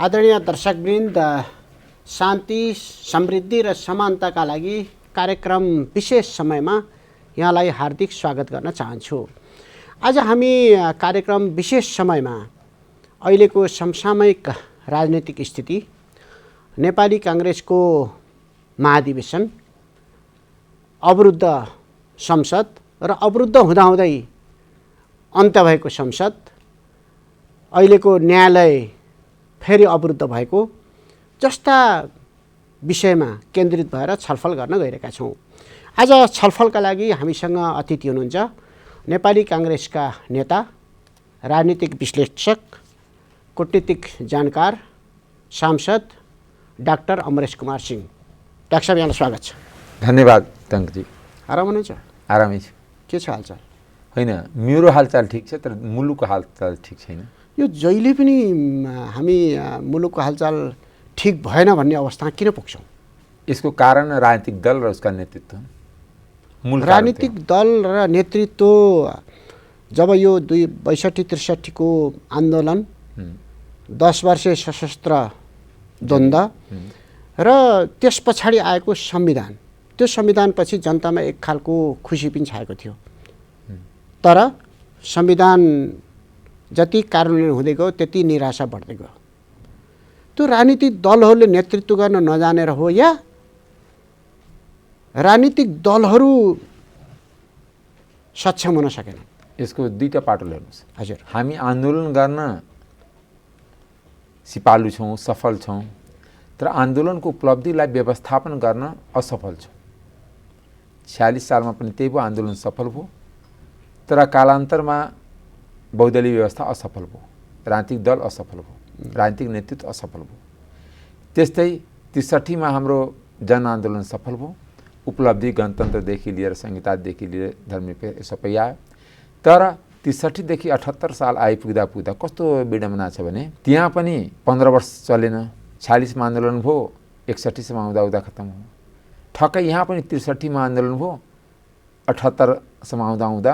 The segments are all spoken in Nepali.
आदरणीय दर्शकवृन्द, शान्ति, समृद्धि र समानताका लागि कार्यक्रम विशेष समयमा यहाँलाई हार्दिक स्वागत गर्न चाहन्छु। आज हामी कार्यक्रम विशेष समयमा अहिलेको समसामयिक राजनीतिक स्थिति, नेपाली कांग्रेसको महाधिवेशन, अवरुद्ध संसद र अवरुद्ध हुँदाहुँदै अन्त्य भएको संसद, अहिलेको न्यायालय फेरि अवरुद्ध भएको जस्ता विषयमा केन्द्रित भएर छलफल गर्न गइरहेका छौँ। आज छलफलका लागि हामीसँग अतिथि हुनुहुन्छ नेपाली कांग्रेसका नेता, राजनीतिक विश्लेषक, कूटनीतिक जानकार, सांसद डाक्टर अमरेश कुमार सिंह। डाक्टर साहब, यहाँलाई स्वागत छ। धन्यवाद टङ्कजी। आराम हुनुहुन्छ? आरामै छु। के छ हालचाल? होइन, मेरो हालचाल ठिक छ, तर मुलुकको हालचाल ठिक छैन। यो जहिले पनि हामी मुलुकको हालचाल ठिक भएन भन्ने अवस्थामा किन पुग्छौँ? यसको कारण राजनीतिक दल र उसका नेतृत्व। राजनीतिक दल र नेतृत्व जब यो 62-63 को आन्दोलन, 10 वर्षे सशस्त्र द्वन्द्व र त्यस पछाडि आएको संविधान, त्यो संविधानपछि जनतामा एक खालको खुसी पनि छाएको थियो। तर संविधान जति कार्यान्वयन हुँदै गयो त्यति निराशा बढ्दै गयो। त्यो राजनीतिक दलहरूले नेतृत्व गर्न नजानेर हो या राजनीतिक दलहरू सक्षम हुन सकेन? यसको दुईटा पाटो हेर्नुहोस्। हजुर, हामी आन्दोलन गर्न सिपालु छौँ, सफल छौँ, तर आन्दोलनको उपलब्धिलाई व्यवस्थापन गर्न असफल छौँ। 46 सालमा पनि त्यही भयो, आन्दोलन सफल भयो, तर कालान्तरमा बहुदलीय व्यवस्था असफल भयो, राजनीतिक दल असफल भयो, राजनीतिक नेतृत्व असफल भयो। त्यस्तै 63 मा हाम्रो जनआन्दोलन सफल भयो, उपलब्धि गणतन्त्रदेखि लिएर संहितादेखि लिएर धर्मनिरपेक्ष सबै आयो। तर 63 देखि 78 साल आइपुग्दा कस्तो विडम्बना छ भने त्यहाँ पनि 15 वर्ष चलेन। 46 मा आन्दोलन भयो, 61 सम्म आउँदा खत्तम भयो। ठक्कै यहाँ पनि 63 मा आन्दोलन भयो, 78 सम्म आउँदा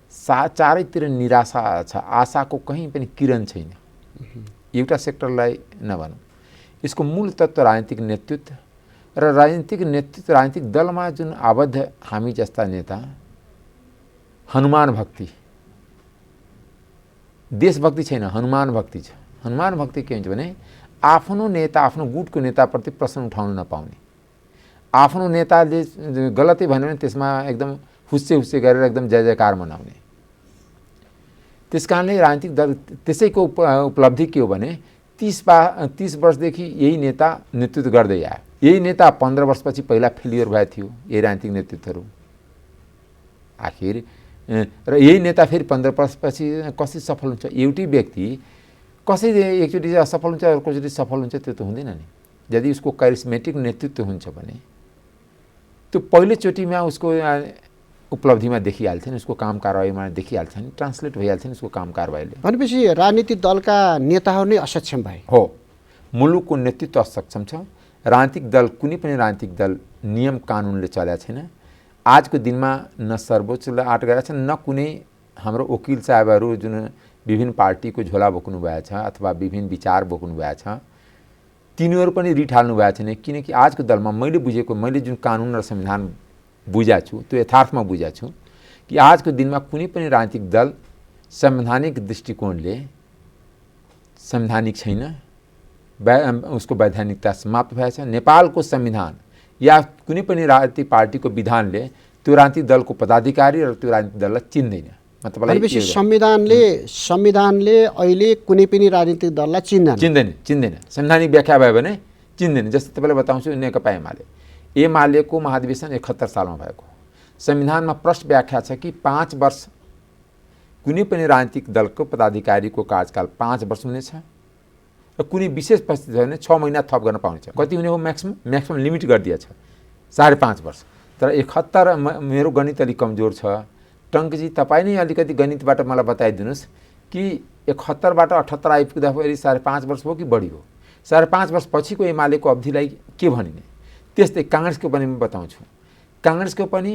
चारैतिर निराशा छ, आशाको कहीँ पनि किरण छैन। एउटा सेक्टरलाई नभनौँ। यसको मूल तत्त्व राजनीतिक नेतृत्व र राजनीतिक नेतृत्व, राजनीतिक दलमा जुन आबद्ध हामी जस्ता नेता, हनुमान भक्ति, देशभक्ति छैन, हनुमान भक्ति छ। हनुमान भक्ति के हुन्छ भने आफ्नो नेता, आफ्नो गुटको नेताप्रति प्रश्न उठाउन नपाउने, आफ्नो नेताले गलतै भन्यो भने त्यसमा एकदम हुस्से गरेर एकदम जय जयकार मनाउने। त्यस कारणले राजनीतिक दल त्यसैको उपलब्धि के हो भने 30 वर्षदेखि यही नेता नेतृत्व गर्दै आयो। यही नेता 15 वर्षपछि पहिला फेलियर भएको थियो, यही राजनीतिक नेतृत्वहरू आखिर, र यही नेता फेरि 15 वर्षपछि कसरी सफल हुन्छ? एउटै व्यक्ति कसरी एकचोटि असफल हुन्छ, अर्कोचोटि सफल हुन्छ? त्यो त हुँदैन नि। यदि उसको करिस्मेटिक नेतृत्व हुन्छ भने त्यो पहिलोचोटिमा उसको उपलब्धिमा देखिहाल्छ नि, उसको काम कारबाहीमा देखिहाल्छ नि, ट्रान्सलेट भइहाल्छ नि उसको काम कारबाहीले। भनेपछि राजनीतिक दलका नेताहरू नै असक्षम भए हो। मुलुकको नेतृत्व असक्षम छ। राजनीतिक दल, कुनै पनि राजनीतिक दल नियम कानुनले चलेको छैन। आजको दिनमा न सर्वोच्चले आँट गरेका छन्, न कुनै हाम्रो वकिल साहेबहरू जुन विभिन्न पार्टीको झोला बोक्नु भएको छ अथवा विभिन्न विचार बोक्नु भएको छ, तिनीहरू पनि रिट हाल्नु भएको छैन। किनकि आजको दलमा मैले बुझेको, मैले जुन कानुन र संविधान बुझाएको छु, त्यो यथार्थमा बुझाएको छु कि आजको दिनमा कुनै पनि राजनीतिक दल संवैधानिक दृष्टिकोणले संवैधानिक छैन, उसको वैधानिकता समाप्त भएको छ। नेपालको संविधान या कुनै पनि राजनीतिक पार्टीको विधानले त्यो राजनीतिक दलको पदाधिकारी र त्यो राजनीतिक दललाई चिन्दैन। मतलब संविधानले अहिले कुनै पनि राजनीतिक दललाई चिन्दैन। संवैधानिक व्याख्या भयो भने चिन्दैन। जस्तै तपाईँलाई बताउँछु, नेकपा एमालेको महाधिवेशन 71 सालमा भएको। संविधानमा प्रष्ट व्याख्या छ कि 5 वर्ष कुनै पनि राजनीतिक दलको पदाधिकारीको कार्यकाल 5 वर्ष हुनेछ र कुनै विशेष परिस्थिति छ भने 6 महिना थप गर्न पाउनेछ। कति हुने हो? म्याक्सिमम लिमिट गरिदिएको छ 5.5 वर्ष। तर 71, मेरो गणित अलिक कमजोर छ टङ्कजी, तपाईँ नै अलिकति गणितबाट मलाई बताइदिनुहोस् कि 71 बाट 78 आइपुग्दा फेरि 5.5 वर्ष हो कि बढी हो? 5.5 वर्ष पछिको एमालेको अवधिलाई के भनिने? त्यस्तै काङ्ग्रेसको पनि म बताउँछु। काङ्ग्रेसको पनि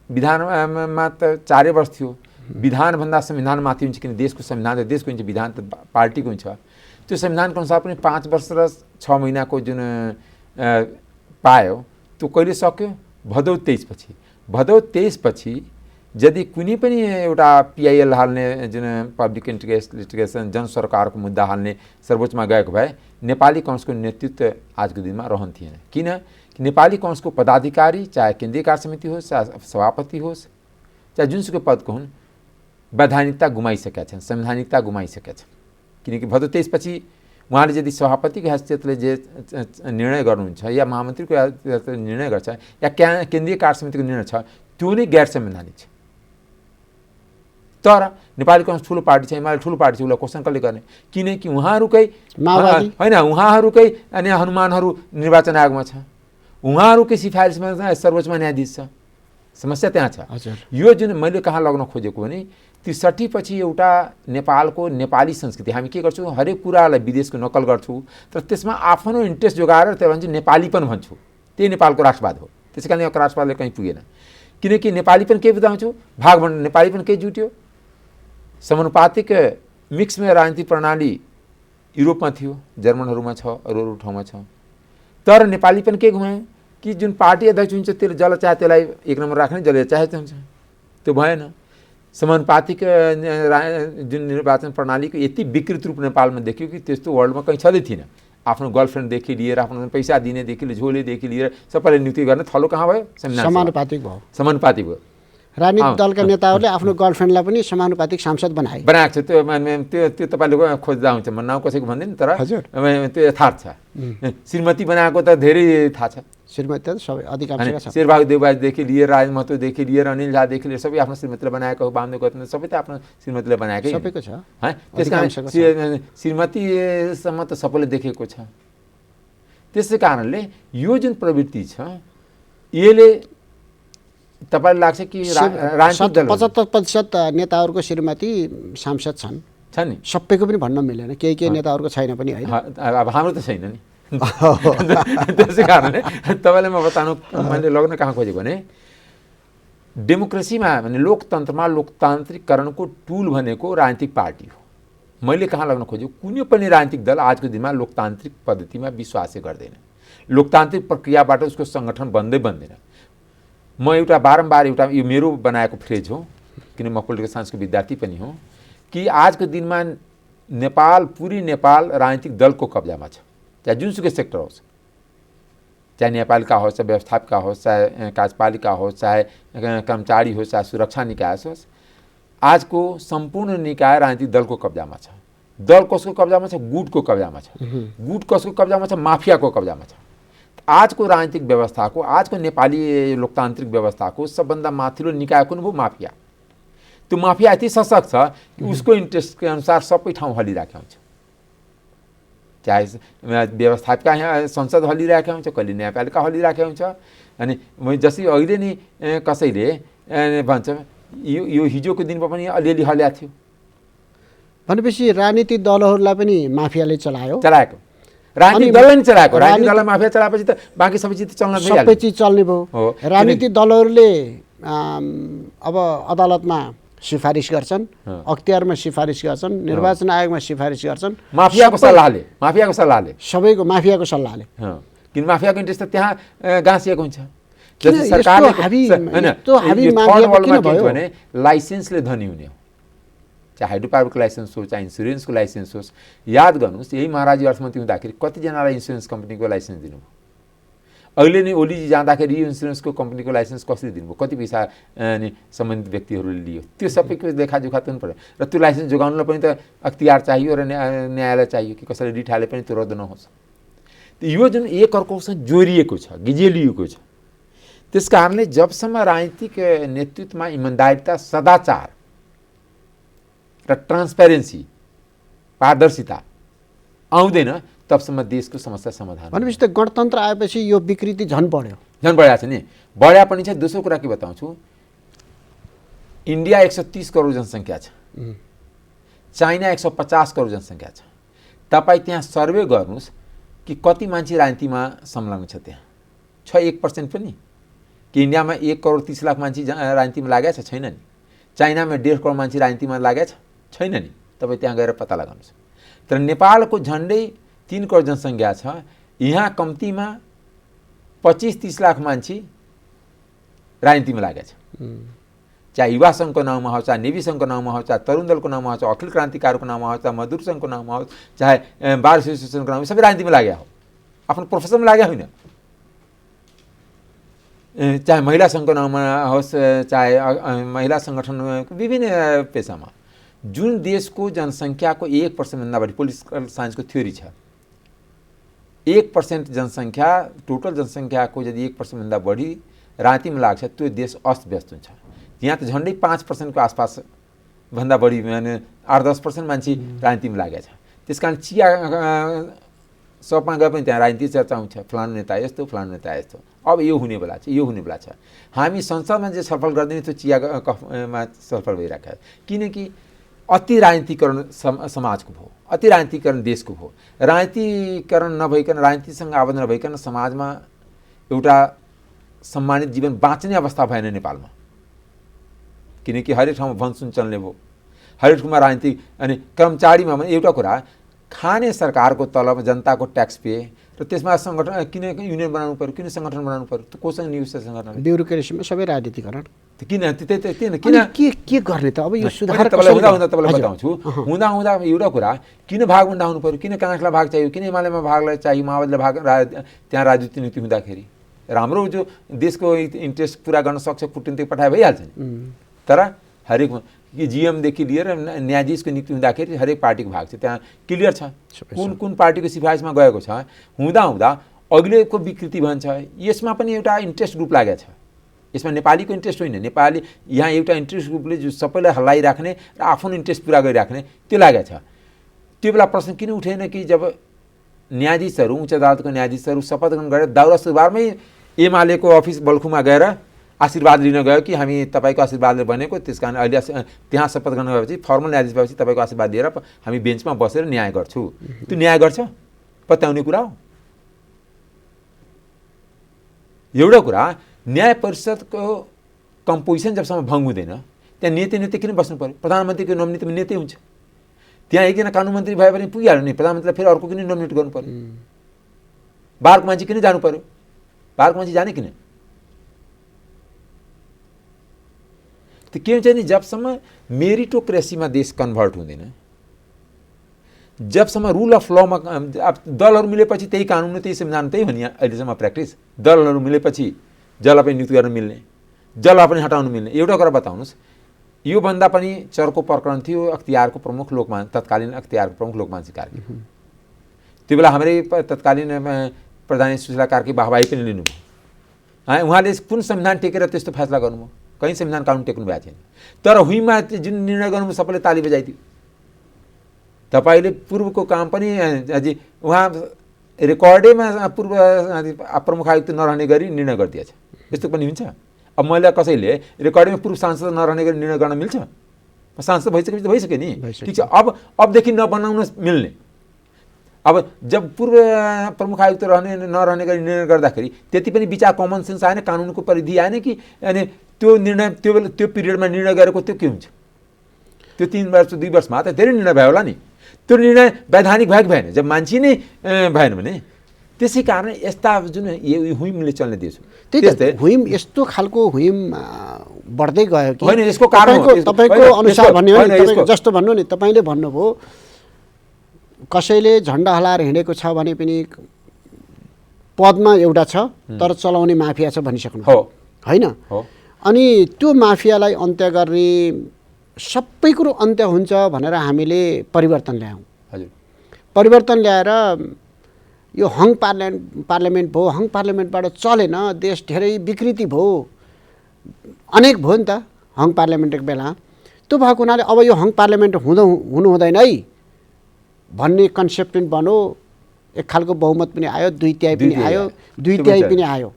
विधानमा त 4 वर्ष थियो। विधानभन्दा संविधान माथि हुन्छ, किन देशको संविधान त देशको हुन्छ, विधान त पार्टीको हुन्छ। त्यो संविधानको अनुसार पनि 5 वर्ष र 6 महिनाको जुन पायो त्यो कहिले सक्यो? भदौ 23 पछि। भदौ 23 पछि यदि कुनै पनि एउटा PIL हाल्ने जुन पब्लिक इन्ट्रेस्ट लिटिगेसन जन सरकारको मुद्दा हाल्ने सर्वोच्चमा गएको भए नेपाली काङ्ग्रेसको नेतृत्व आजको दिनमा रहन्थेन। किन? कि नेपाली काङ्ग्रेसको पदाधिकारी चाहे केन्द्रीय कार्य समिति होस्, चाहे सभापति होस्, चाहे जुनसुकै पदको हुन्, वैधानिकता गुमाइसकेका छन्, संवैधानिकता गुमाइसकेका छन्। किनकि भदौ 23 पछि उहाँले यदि सभापतिको हैसियतले जे निर्णय गर्नुहुन्छ या महामन्त्रीको हैसियतले निर्णय गर्छ या केन्द्रीय कार्य समितिको निर्णय छ त्यो नै गैर संवैधानिक छ। तर नेपाली काङ्ग्रेस ठुलो पार्टी छ, एमाले ठुलो पार्टी छ, उसलाई क्वेसन कसले गर्ने? किनकि उहाँहरूकै होइन, उहाँहरूकै अनि हनुमानहरू निर्वाचन आयोगमा छ, उहाँहरूकै सिफारिसमा सर्वोच्चमा न्यायाधीश छ। समस्या त्यहाँ छ। यो जुन मैले कहाँ लग्न खोजेको भने 63 पछि एउटा नेपालको नेपाली संस्कृति हामी के गर्छौँ, हरेक कुरालाई विदेशको नकल गर्छौँ, तर त्यसमा आफ्नो इन्ट्रेस्ट जोगाएर त्यो भन्छ नेपालीपन भन्छु। त्यही नेपालको राष्ट्रवाद हो। त्यसै कारण यो राष्ट्रवादले कहीँ पुगेन। किनकि नेपालीपन के बुझाउँछु, भागभण्ड नेपालीपन के जुट्यो? समानुपातिक मिक्समा राजनीतिक प्रणाली युरोपमा थियो, जर्मनहरूमा छ, अरू ठाउँमा छ। तर नेपालीपन के घुमायो कि जुन पार्टी अध्यक्ष हुन्छ त्यसले जसलाई चाहे त्यसलाई 1 नम्बर राख्ने, जसले चाहे त्यो हुन्छ। त्यो भएन। समानुपातिक जुन निर्वाचन प्रणालीको यति विकृत रूप नेपालमा देखियो कि त्यस्तो वर्ल्डमा कहीँ छँदै थिएन। आफ्नो गर्लफ्रेन्डदेखि लिएर आफ्नो पैसा दिनेदेखि लिएर झोलेदेखि लिएर सबैलाई नियुक्ति गर्ने थलो कहाँ भयो? समानुपातिक भयो। समानुपातिक भयो। राजनीतिक दलका नेताहरूले आफ्नो गर्लफ्रेन्डलाई पनि समानुपातिक सांसद बनाएको छ। त्यो तपाईँले खोज्दा हुन्छ, म नाउँ कसैको भन्दैन, तर त्यो यथार्थ छ। श्रीमती बनाएको त धेरै थाहा छ। श्रीमती त सबै अधिकांश छ। शेरबहादुर देवबाजदेखि लिएर राज महतोदेखि लिएर अनिल झादेखि लिएर सबै आफ्नो श्रीमतीलाई बनाएको हो। वामदेव गौतम सबै त आफ्नो श्रीमतीलाई बनाएकै सबैको छ। त्यस कारण श्रीमतीसम्म त सबैले देखेको छ। त्यसै कारणले यो जुन प्रवृत्ति छ यसले तपाईलाई लाग्छ कि राजनीतिक दल 75% नेताहरूको श्रीमती सांसद छन् नि? सबैको पनि भन्न मिलेन, केही नेताहरूको छैन पनि होइन। अब हाम्रो त छैन नि। त्यसै कारणले तपाईँलाई म बताउनु मैले लग्न कहाँ खोजेको भने डेमोक्रेसीमा भने लोकतन्त्रमा लोकतान्त्रिकरणको टुल भनेको राजनीतिक पार्टी हो। मैले कहाँ लग्न खोजेको, कुनै पनि राजनीतिक दल आजको दिनमा लोकतान्त्रिक पद्धतिमा विश्वासै गर्दैन। लोकतान्त्रिक प्रक्रियाबाट उसको सङ्गठन बन्दैन। म एउटा बारम्बार एउटा यो मेरो बनाएको फ्रेज हो, किन म पोलिटिकल साइन्सको विद्यार्थी पनि हो, कि आजको दिनमा नेपाल पुरै नेपाल राजनीतिक दलको कब्जामा छ। चाहे जुनसुकै सेक्टर होस्, चाहे न्यायपालिका होस्, चाहे व्यवस्थापिका होस्, चाहे कार्यपालिका होस्, चाहे कर्मचारी होस्, चाहे सुरक्षा निकाय होस्, आजको सम्पूर्ण निकाय राजनीतिक दलको कब्जामा छ। दल कसको कब्जामा छ? गुटको कब्जामा छ। गुट कसको कब्जामा छ? माफियाको कब्जामा छ। आजको राजनीतिक व्यवस्थाको, आजको नेपाली लोकतान्त्रिक व्यवस्थाको सबभन्दा माथिल्लो निकाय कुन भयो? माफिया। त्यो माफिया यति सशक्त छ कि उसको इन्ट्रेस्टको अनुसार सबै ठाउँ हलिरहेको हुन्छ। चाहे व्यवस्थापिका यहाँ संसद हलिरहेको हुन्छ, कहिले न्यायपालिका हलिरहेको हुन्छ। अनि जसरी अहिले नि कसैले भन्छ यो हिजोको दिनमा पनि अलिअलि हल्याएको थियो भनेपछि राजनीतिक दलहरूलाई पनि माफियाले चलाएको राजनीतिक दलले नि चलाएको। राजनीतिक दललाई माफिया चलाएपछि त बाँकी सबै चिज चल्न भइहाल्यो। सबै चिज चल्ने भयो। राजनीतिक दलहरूले अब अदालतमा सिफारिस गर्छन्, अख्तियारमा सिफारिस गर्छन्, निर्वाचन आयोगमा सिफारिस गर्छन्, माफियाको सल्लाहले सबैको माफियाको सल्लाहले। किन माफियाको इन्ट्रेस्ट त त्यहाँ गाँसिएको हुन्छ। भने लाइसेन्सले धनी हुने हो, चाहे हाइड्रोपावरको लाइसेन्स होस्, चाहे इन्सुरेन्सको लाइसेन्स होस्। याद गर्नुहोस्, यही महाराजी अर्थमन्त्री हुँदाखेरि कतिजनालाई इन्सुरेन्स कम्पनीको लाइसेन्स दिनुभयो? अहिले नै ओलीजी जाँदाखेरि इन्सुरेन्सको कम्पनीको लाइसेन्स कसरी दिनुभयो? कति पैसा नि सम्बन्धित व्यक्तिहरूले लियो? त्यो सबैको लेखाजोखा पनि पऱ्यो। र त्यो लाइसेन्स जोगाउनलाई पनि त अख्तियार चाहियो र न्यायालय चाहियो कि कसैले रिट हाले पनि त्यो रद्द नहोस्। यो जुन एकअर्कोसँग जोडिएको छ, गिजेलिएको छ। त्यस कारणले जबसम्म राजनीतिक नेतृत्वमा इमान्दारिता, सदाचार र ट्रान्सपेरेन्सी, पारदर्शिता आउँदैन तबसम्म देशको समस्या समाधान। भनेपछि त गणतन्त्र आएपछि यो विकृति झन् बढ्यो। झन् बढ्या छ नि। बढ्या पनि छ। दोस्रो कुरा के बताउँछु, इन्डिया 130 करोड जनसङ्ख्या छ, चाइना 150 करोड जनसङ्ख्या छ। तपाईँ त्यहाँ सर्वे गर्नुहोस् कि कति मान्छे राजनीतिमा संलग्न छ। त्यहाँ छ 1% पनि? कि इन्डियामा 1 करोड 30 लाख मान्छे राजनीतिमा लागेको छ? छैन नि। चाइनामा 1.5 करोड मान्छे राजनीतिमा लागेको छ? छैन नि। तपाईँ त्यहाँ गएर पत्ता लगाउनुहोस्। तर नेपालको झन्डै 3 करोड जनसङ्ख्या छ। यहाँ कम्तीमा 25-30 लाख मान्छे राजनीतिमा लागेको छ। चाहे युवा सङ्घको नाउँमा होस्, चाहे नेवी सङ्घको नाउँमा होस्, चाहे तरुण दलको नाउँमा होस्, अखिल क्रान्तिकारको नाउँमा होस्, चाहे मजदुर सङ्घको नाउँमा होस्, चाहे बार एसोसिएसनको नाउँमा, सबै राजनीतिमा लागेको हो। आफ्नो प्रोफेसनमा लागेको होइन। चाहे महिला सङ्घको नाउँमा होस्, चाहे महिला सङ्गठन, विभिन्न पेसामा। जुन देशको जनसङ्ख्याको 1% भन्दा बढी, पोलिटिकल साइन्सको थ्योरी छ, 1% जनसङ्ख्या, टोटल जनसङ्ख्याको यदि 1% भन्दा बढी राजनीतिमा लाग्छ, त्यो देश अस्तव्यस्त हुन्छ। यहाँ त झन्डै 5% को आसपास भन्दा बढी, माने 8-10% मान्छे राजनीतिमा लागेको छ। त्यस कारण चिया सपमा गए पनि त्यहाँ राजनीति चर्चा हुन्छ, फलानु नेता यस्तो, फलानु नेता यस्तो। अब यो हुने बेला छ, यो हुने बेला छ। हामी संसदमा जे छलफल गर्दैन त्यो चिया कफमा छलफल भइरहेको छ। किनकि अति राजनीतिकरण समाजको भयो, अति राजनीतिकरण देशको भयो। राजनीतिकरण नभइकन, राजनीतिसँग आबद्ध नभइकन समाजमा एउटा सम्मानित जीवन बाँच्ने अवस्था भएन नेपालमा। किनकि हरेक ठाउँमा भनसुन चल्ने भयो, हरेक ठाउँमा राजनीति। अनि कर्मचारीमा एउटा कुरा, खाने सरकारको तलब, जनताको ट्याक्स पे, र त्यसमा सङ्गठन किन युनियन बनाउनु पर्यो, किन सङ्गठन बनाउनु पर्यो, त्यो कोसँग नियुक्त सङ्गठन, ब्युरोक्रेसीमा सबै राजनीतिकरण। किन किन के गर्ने त? अब यो सुधार तपाईँलाई बताउँछु। हुँदा एउटा कुरा, किन भागभन्दा हुनु पर्यो, किन काङ्ग्रेसलाई भाग चाहियो, किन एमालेमा भागलाई चाहियो, माओवादीलाई भाग, त्यहाँ राजनीति नीति हुँदाखेरि राम्रो जो देशको इन्ट्रेस्ट पुरा गर्न सक्छ कुटनीति पठाए भइहाल्छ नि। तर हरेक जिएमदेखि लिएर न्यायाधीशको नियुक्ति हुँदाखेरि हरेक पार्टीको भाग छ, त्यहाँ क्लियर छ कुन कुन पार्टीको सिफारिसमा गएको छ। हुँदा अघिल्लोको विकृति भन्छ। यसमा पनि एउटा इन्ट्रेस्ट ग्रुप लागेको छ। यसमा नेपालीको इन्ट्रेस्ट होइन, नेपाली यहाँ एउटा इन्ट्रेस्ट ग्रुपले जो सबैलाई हल्लाइराख्ने र आफ्नो इन्ट्रेस्ट पुरा गरिराख्ने त्यो लागेको छ। त्यो बेला प्रश्न किन उठेन कि जब न्यायाधीशहरू, उच्च अदालतको न्यायाधीशहरू शपथ ग्रहण गरेर दौरा सुरुवारमै एमालेको अफिस बल्खुमा गएर आशीर्वाद लिन गयो कि हामी तपाईँको आशीर्वादले बनेको, त्यस कारण अहिले त्यहाँ शपथ ग्रहण गरेपछि फर्मल न्यायाधीश भएपछि तपाईँको आशीर्वाद लिएर हामी बेन्चमा बसेर न्याय गर्छौँ। त्यो न्याय गर्छ पत्याउने कुरा हो। एउटा कुरा, न्याय परिषदको कम्पोजिसन जबसम्म भङ्ग हुँदैन त्यहाँ नेता किन बस्नु पर्यो? प्रधानमन्त्रीको नोमिनेटमा नेतै हुन्छ। त्यहाँ एकजना कानुन मन्त्री भए पनि पुगिहाल्यो नि, प्रधानमन्त्रीलाई फेरि अर्को किन नोमिनेट गर्नु पर्यो? बारको मान्छे किन जानु पर्यो? बारको मान्छे जाने किन? त्यो के हुन्छ नि, जबसम्म मेरिटोक्रेसीमा देश कन्भर्ट हुँदैन, जबसम्म रुल अफ लमा दलहरू मिलेपछि त्यही कानुन, त्यही संविधान, त्यही हो नि अहिलेसम्म प्र्याक्टिस। दलहरू मिलेपछि जसलाई पनि नियुक्त गर्न मिल्ने, जसलाई पनि हटाउनु मिल्ने। एउटा कुरा बताउनुहोस्, योभन्दा पनि चर्को प्रकरण थियो अख्तियारको प्रमुख तत्कालीन अख्तियारको प्रमुख लोकमान सिंह कार्की। त्यो बेला हाम्रै तत्कालीन प्रधान सुशीला कार्की वाहवाही पनि लिनुभयो। उहाँले कुन संविधान टेकेर त्यस्तो फैसला गर्नुभयो? कहीँ संविधान कानुन टेक्नु भएको थिएन। तर हुइमा जुन निर्णय गर्नुभयो सबैले ताली बजाइदियो। तपाईँले पूर्वको काम पनि अझै उहाँ रेकर्डेमा पूर्व प्रमुख आयुक्त नरहने गरी निर्णय गरिदिएछ। यस्तो पनि हुन्छ? अब मैले कसैले रेकर्डेमा पूर्व सांसद नरहने गरी निर्णय गर्न मिल्छ? सांसद भइसकेपछि त भइसक्यो नि, ठिक छ। अबदेखि नबनाउन मिल्ने। अब जब पूर्व प्रमुख आयुक्त नरहने गरी निर्णय गर्दाखेरि त्यति पनि विचार कमन सेन्स आएन, कानुनको परिधि आएन कि? अनि त्यो निर्णय त्यो पिरियडमा निर्णय गरेको त्यो के हुन्छ? त्यो 3 वर्ष 2 वर्षमा त धेरै निर्णय भयो होला नि। त्यो निर्णय वैधानिक भएको भएन जब मान्छे नै भएन भने। त्यसै कारण यस्ता जुन हुइमले चल्ने देश हो, त्यस्तै हुइम यस्तो खालको हुइम बढ्दै गयो कि होइन? यसको कारण तपाईँको अनुसार भन्ने हो नि, जस्तो भन्नु नि, तपाईँले भन्नुभयो कसैले झन्डा हलाएर हिँडेको छ भने पनि पदमा एउटा छ तर चलाउने माफिया छ भनिसक्नु होइन? अनि त्यो माफियालाई अन्त्य गर्ने, सबै कुरो अन्त्य हुन्छ भनेर हामीले परिवर्तन ल्यायौँ। हजुर, परिवर्तन ल्याएर यो हङ पार्लियामेन्ट भयो, हङ पार्लियामेन्टबाट चलेन, देश धेरै विकृति भयो, अनेक भयो नि त हङ पार्लियामेन्टको बेला। त्यो भएको हुनाले अब यो हङ पार्लियामेन्ट हुनु हुँदैन है भन्ने कन्सेप्ट पनि बन्यो। एक खालको बहुमत पनि आयो, 2/3 पनि आयो, 2/3 पनि आयो,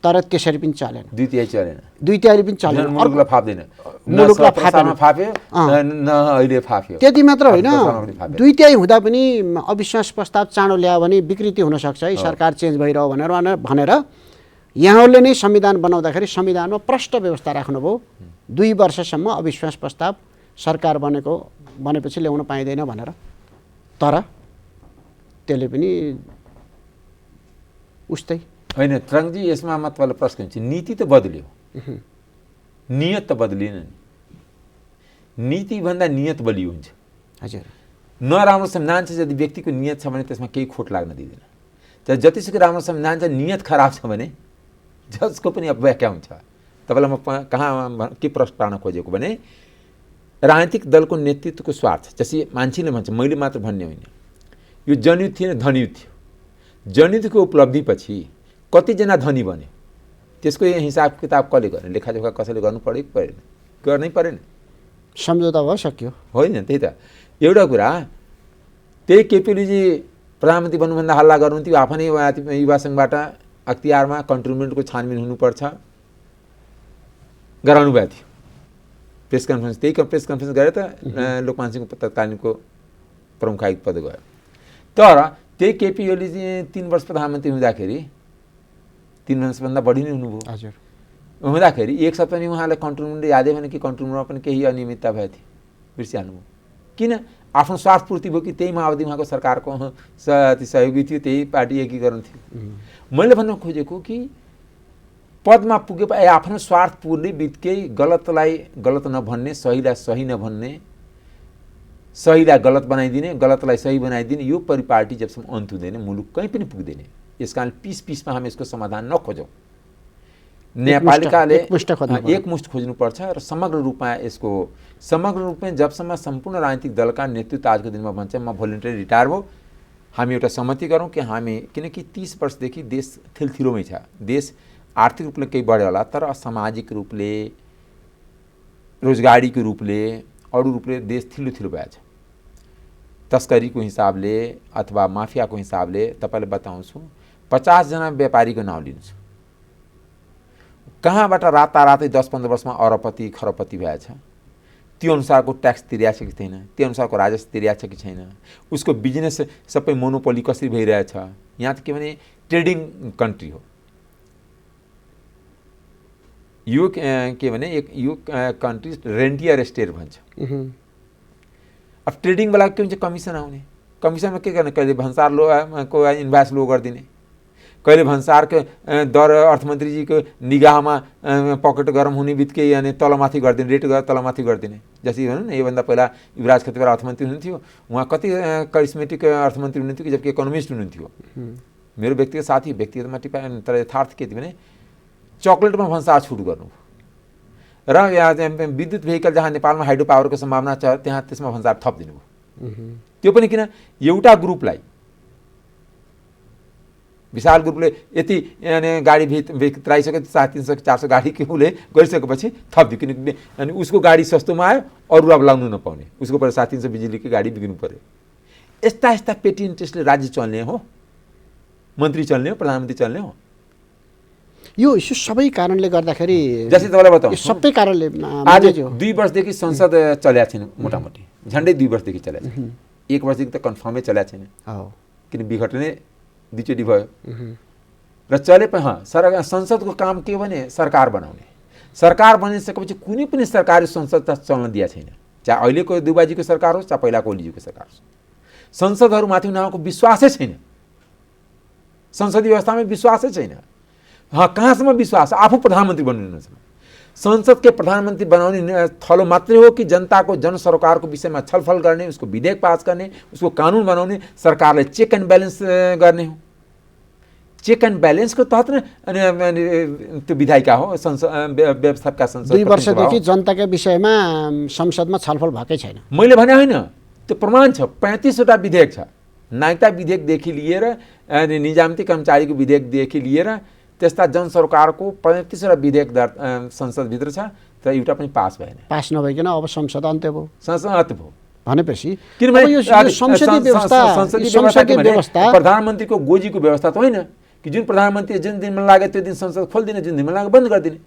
तर त्यसरी पनि चलेन। 2/3 चलेन, 2/3 पनि चलेन। मुलुकलाई फाप्दैन, मुलुकलाई फाप्यो न अहिले फाप्यो। त्यति मात्र होइन, 2/3 हुँदा पनि अविश्वास प्रस्ताव चाँडो ल्यायो भने विकृति हुनसक्छ है, सरकार चेन्ज भइरह्यो भनेर यहाँहरूले नै संविधान बनाउँदाखेरि संविधानमा प्रष्ट व्यवस्था राख्नुभयो। 2 वर्षसम्म अविश्वास प्रस्ताव सरकार बनेपछि ल्याउन पाइँदैन भनेर। तर त्यसले पनि उस्तै होइन तरङ्गजी, यसमा म तपाईँलाई प्रश्न गर्छु, नीति त बदल्यो, नियत त बदलिएन नि। नीतिभन्दा नियत बलियो हुन्छ। हजुर, नराम्रो संविधान छ, यदि व्यक्तिको नियत छ भने त्यसमा केही खोट लाग्न दिँदैन। तर जतिसुकै राम्रो संविधान छ, नियत खराब छ भने जसको पनि अब व्याख्या हुन्छ। तपाईँलाई म कहाँ के प्रश्न खोजेको भने राजनीतिक दलको नेतृत्वको स्वार्थ, जसरी मान्छेले भन्छ, मैले मात्र भन्ने होइन, यो जनयुद्ध थिएन, धनयुद्ध थियो। जनयुद्धको उपलब्धिपछि कतिजना धनी बन्यो, त्यसको हिसाब किताब कसले गर्ने, लेखाजोखा कसैले गर्नु पऱ्यो कि परेन? गर्नै परेन। सम्झौता भयो, सक्यो। होइन, त्यही त एउटा कुरा। त्यही केपी ओलीजी प्रधानमन्त्री बन्नुभन्दा हल्ला गर्नुहुन्थ्यो, आफ्नै युवा सङ्घबाट अख्तियारमा कन्ट्रोलमेन्टको छानबिन हुनुपर्छ, गराउनु भएको थियो। प्रेस कन्फरेन्स, त्यही प्रेस कन्फरेन्स गरेर त लोकमान सिंहको तत्कालीनको प्रमुख आयुक्त पद गयो। तर त्यही केपी ओलीजी 3 वर्ष प्रधानमन्त्री हुँदाखेरि, 3 वर्षभन्दा बढी नै हुनुभयो। हजुर, हुँदाखेरि एक सप्ताह पनि उहाँलाई कन्ट्रोलमेन्ट यादै भने कि कन्ट्रोलमेन्टमा पनि केही अनियमितता भएको थियो, बिर्सिहाल्नुभयो। किन? आफ्नो स्वार्थ पूर्ति भयो कि त्यही माओवादी उहाँको सरकारको सहयोगी थियो, त्यही पार्टी एकीकरण थियो। मैले भन्न खोजेको कि पदमा पुगे आफ्नो स्वार्थ पूर्ति बित्कै गलतलाई गलत नभन्ने, सहीलाई सही नभन्ने, सहीलाई गलत बनाइदिने, गलतलाई सही बनाइदिने, यो परिपाटी जबसम्म अन्त हुँदैन मुलुक कहीँ पनि पुग्दैन। यस कारण पिसमा हामी यसको समाधान नखोजौँ। न्यायपालिकाले एकमुष्ट खोज्नुपर्छ र समग्र रूपमा यसको समग्र रूपमा जबसम्म सम्पूर्ण राजनीतिक दलका नेतृत्व आजको दिनमा भन्छ म भोलिन्टरी रिटायर भयो, हामी एउटा सहमति गरौँ कि हामी, किनकि 30 वर्षदेखि देश थिलथिलोमै छ, देश आर्थिक रूपले केही बढ्यो होला तर सामाजिक रूपले, रोजगारीको रूपले, अरू रूपले देश थिलो भएको छ। तस्करीको हिसाबले अथवा माफियाको हिसाबले तपाईँलाई बताउँछु, 50 जना व्यापारीको नाउँ लिन्छु, कहाँबाट रातारातै 10-15 वर्षमा अरबपति खरबपति भएछ। त्यो अनुसारको ट्याक्स तिर्याछ कि छैन, त्यो अनुसारको राजस्व तिर्याछ कि छैन, उसको बिजनेस सबै मोनोपोली कसरी भइरहेछ। यहाँ त के भने ट्रेडिङ कन्ट्री हो यो, के भने यो कन्ट्री रेन्टियर स्टेट भन्छ। अब ट्रेडिङवाला के हुन्छ, कमिसन आउने, कमिसनमा के गर्ने, कहिले भन्सार को इन्भेस्ट लो गरिदिने, कहिले भन्सारको दर अर्थमन्त्रीजीको निगाहमा पकेट गरम हुने बित्तिकै अनि तलमाथि गरिदिने, रेट गरेर तलमाथि गरिदिने। जस्तै भनौँ न, योभन्दा पहिला युवराज खतिवडा अर्थमन्त्री हुनुहुन्थ्यो, उहाँ कति करिस्मेटिक अर्थमन्त्री हुनुहुन्थ्यो कि जबकि इकोनोमिस्ट हुनुहुन्थ्यो। मेरो व्यक्तिगत साथी, व्यक्तिगतमा टिपा, तर यथार्थ के थियो भने चक्लेटमा भन्सार छुट गर्नु र विद्युत भेहिकल जहाँ नेपालमा हाइड्रो पावरको सम्भावना छ त्यहाँ त्यसमा भन्सार थपिदिनु भयो। त्यो पनि किन? एउटा ग्रुपलाई, विशाल ग्रुपले यति गाडी भित्राइसक्यो, 300-400 गाडी के उसले गरिसकेपछि थपिदियो, किनकि अनि उसको गाडी सस्तोमा आयो, अरू अब लाउनु नपाउने, उसको पर 700-300 बिजुलीकै गाडी बिग्नु पऱ्यो। यस्ता पेटी इन्ट्रेस्टले राज्य चल्ने हो, मन्त्री चल्ने हो, प्रधानमन्त्री चल्ने हो। यो सबै कारणले गर्दाखेरि, जस्तै तपाईँलाई बताउँ, सबै कारणले आज 2 वर्षदेखि संसद चलेको छैन, मोटामोटी झन्डै 2 वर्षदेखि चलेको छैन। 1 वर्षदेखि त कन्फर्मै चलेको छैन, किन विघटनै 2 चोटि भयो र चले पनि। संसदको काम के भने सरकार बनाउने, सरकार बनिसकेपछि कुनै पनि सरकारी संसद त चल्न दिएको छैन, चाहे अहिलेको दुबाजीको सरकार होस् चाहे पहिलाको ओलीजीको सरकार होस्। संसदहरूमाथि उनीहरूको विश्वासै छैन, संसदीय व्यवस्थामा विश्वासै छैन। कहाँसम्म विश्वास? आफू प्रधानमन्त्री बन्नुहुन्छ, संसदकै प्रधानमन्त्री बनाउने थलो मात्रै हो कि जनताको जनसरोकारको विषयमा छलफल गर्ने, उसको विधेयक पास गर्ने, उसको कानुन बनाउने, सरकारलाई चेक एन्ड ब्यालेन्स गर्ने हो। चेक एन्ड ब्यालेन्सको तहत अनि त्यो विधायिका हो, व्यवस्थापका संसद। 2 वर्षदेखि जनताका विषयमा संसदमा छलफल भएकै छैन। मैले भने होइन, त्यो प्रमाण छ। 35 वटा विधेयक छ, नागरिकता विधेयकदेखि लिएर अनि निजामती कर्मचारीको विधेयकदेखि लिएर त्यस्ता जनसरकारको 35 वटा विधेयक संसदभित्र छ, तर एउटा पनि पास भएन। पास नभइकन अब संसद अन्त्य भयो। संसद अन्त्य भयो भनेपछि किनभने संसदीय व्यवस्था प्रधानमन्त्रीको गोजीको व्यवस्था त होइन कि जुन प्रधानमन्त्री जुन दिनमा लाग्यो त्यो दिन संसद खोलिदिने, जुन दिनमा लाग्यो बन्द गरिदिने।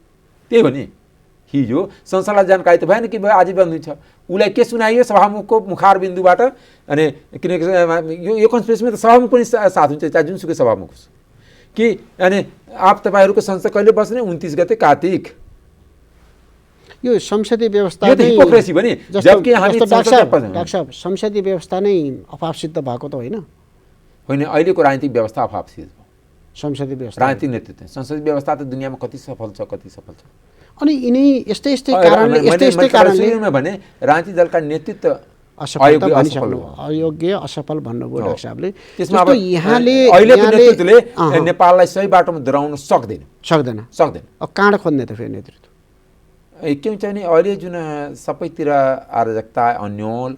त्यही भने हिजो संसदलाई जानकारी त भएन कि आज बन्द हुन्छ। उसलाई के सुनाइयो सभामुखको मुखार बिन्दुबाट, अनि किनकि यो कन्स्पिरेसीमा त सभामुख पनि साथ हुन्छ, चाहे जुनसुकै सभामुख होस् कि अनि आप तपाईँहरूको संसद कहिले बस्ने? 29 गते कार्तिक। यो संसदीय व्यवस्था यो त हिपोक्रेसी भने, जबकि हामी डाक्टर साहब संसदीय व्यवस्था नै अभाव सिद्ध भएको त होइन होइन अहिलेको राजनीतिक व्यवस्था अभावशील हो। संसदीय व्यवस्था राजनीतिक नेतृत्व संसदीय व्यवस्था त दुनियाँमा कति सफल छ कति सफल छ। अनि यिनी यस्तै कारणले भने राजनीतिक दलका नेतृत्व अयोग्य असफल भन्नुभयो डाक्टर साहबले। त्यसमा अब यहाँले अहिलेको नेतृत्वले नेपाललाई सही बाटोमा दोहोऱ्याउन सक्दैन। अब काँड खोज्ने त फेरि नेतृत्व के हुन्छ भने अहिले जुन सबैतिर अराजकता अन्यल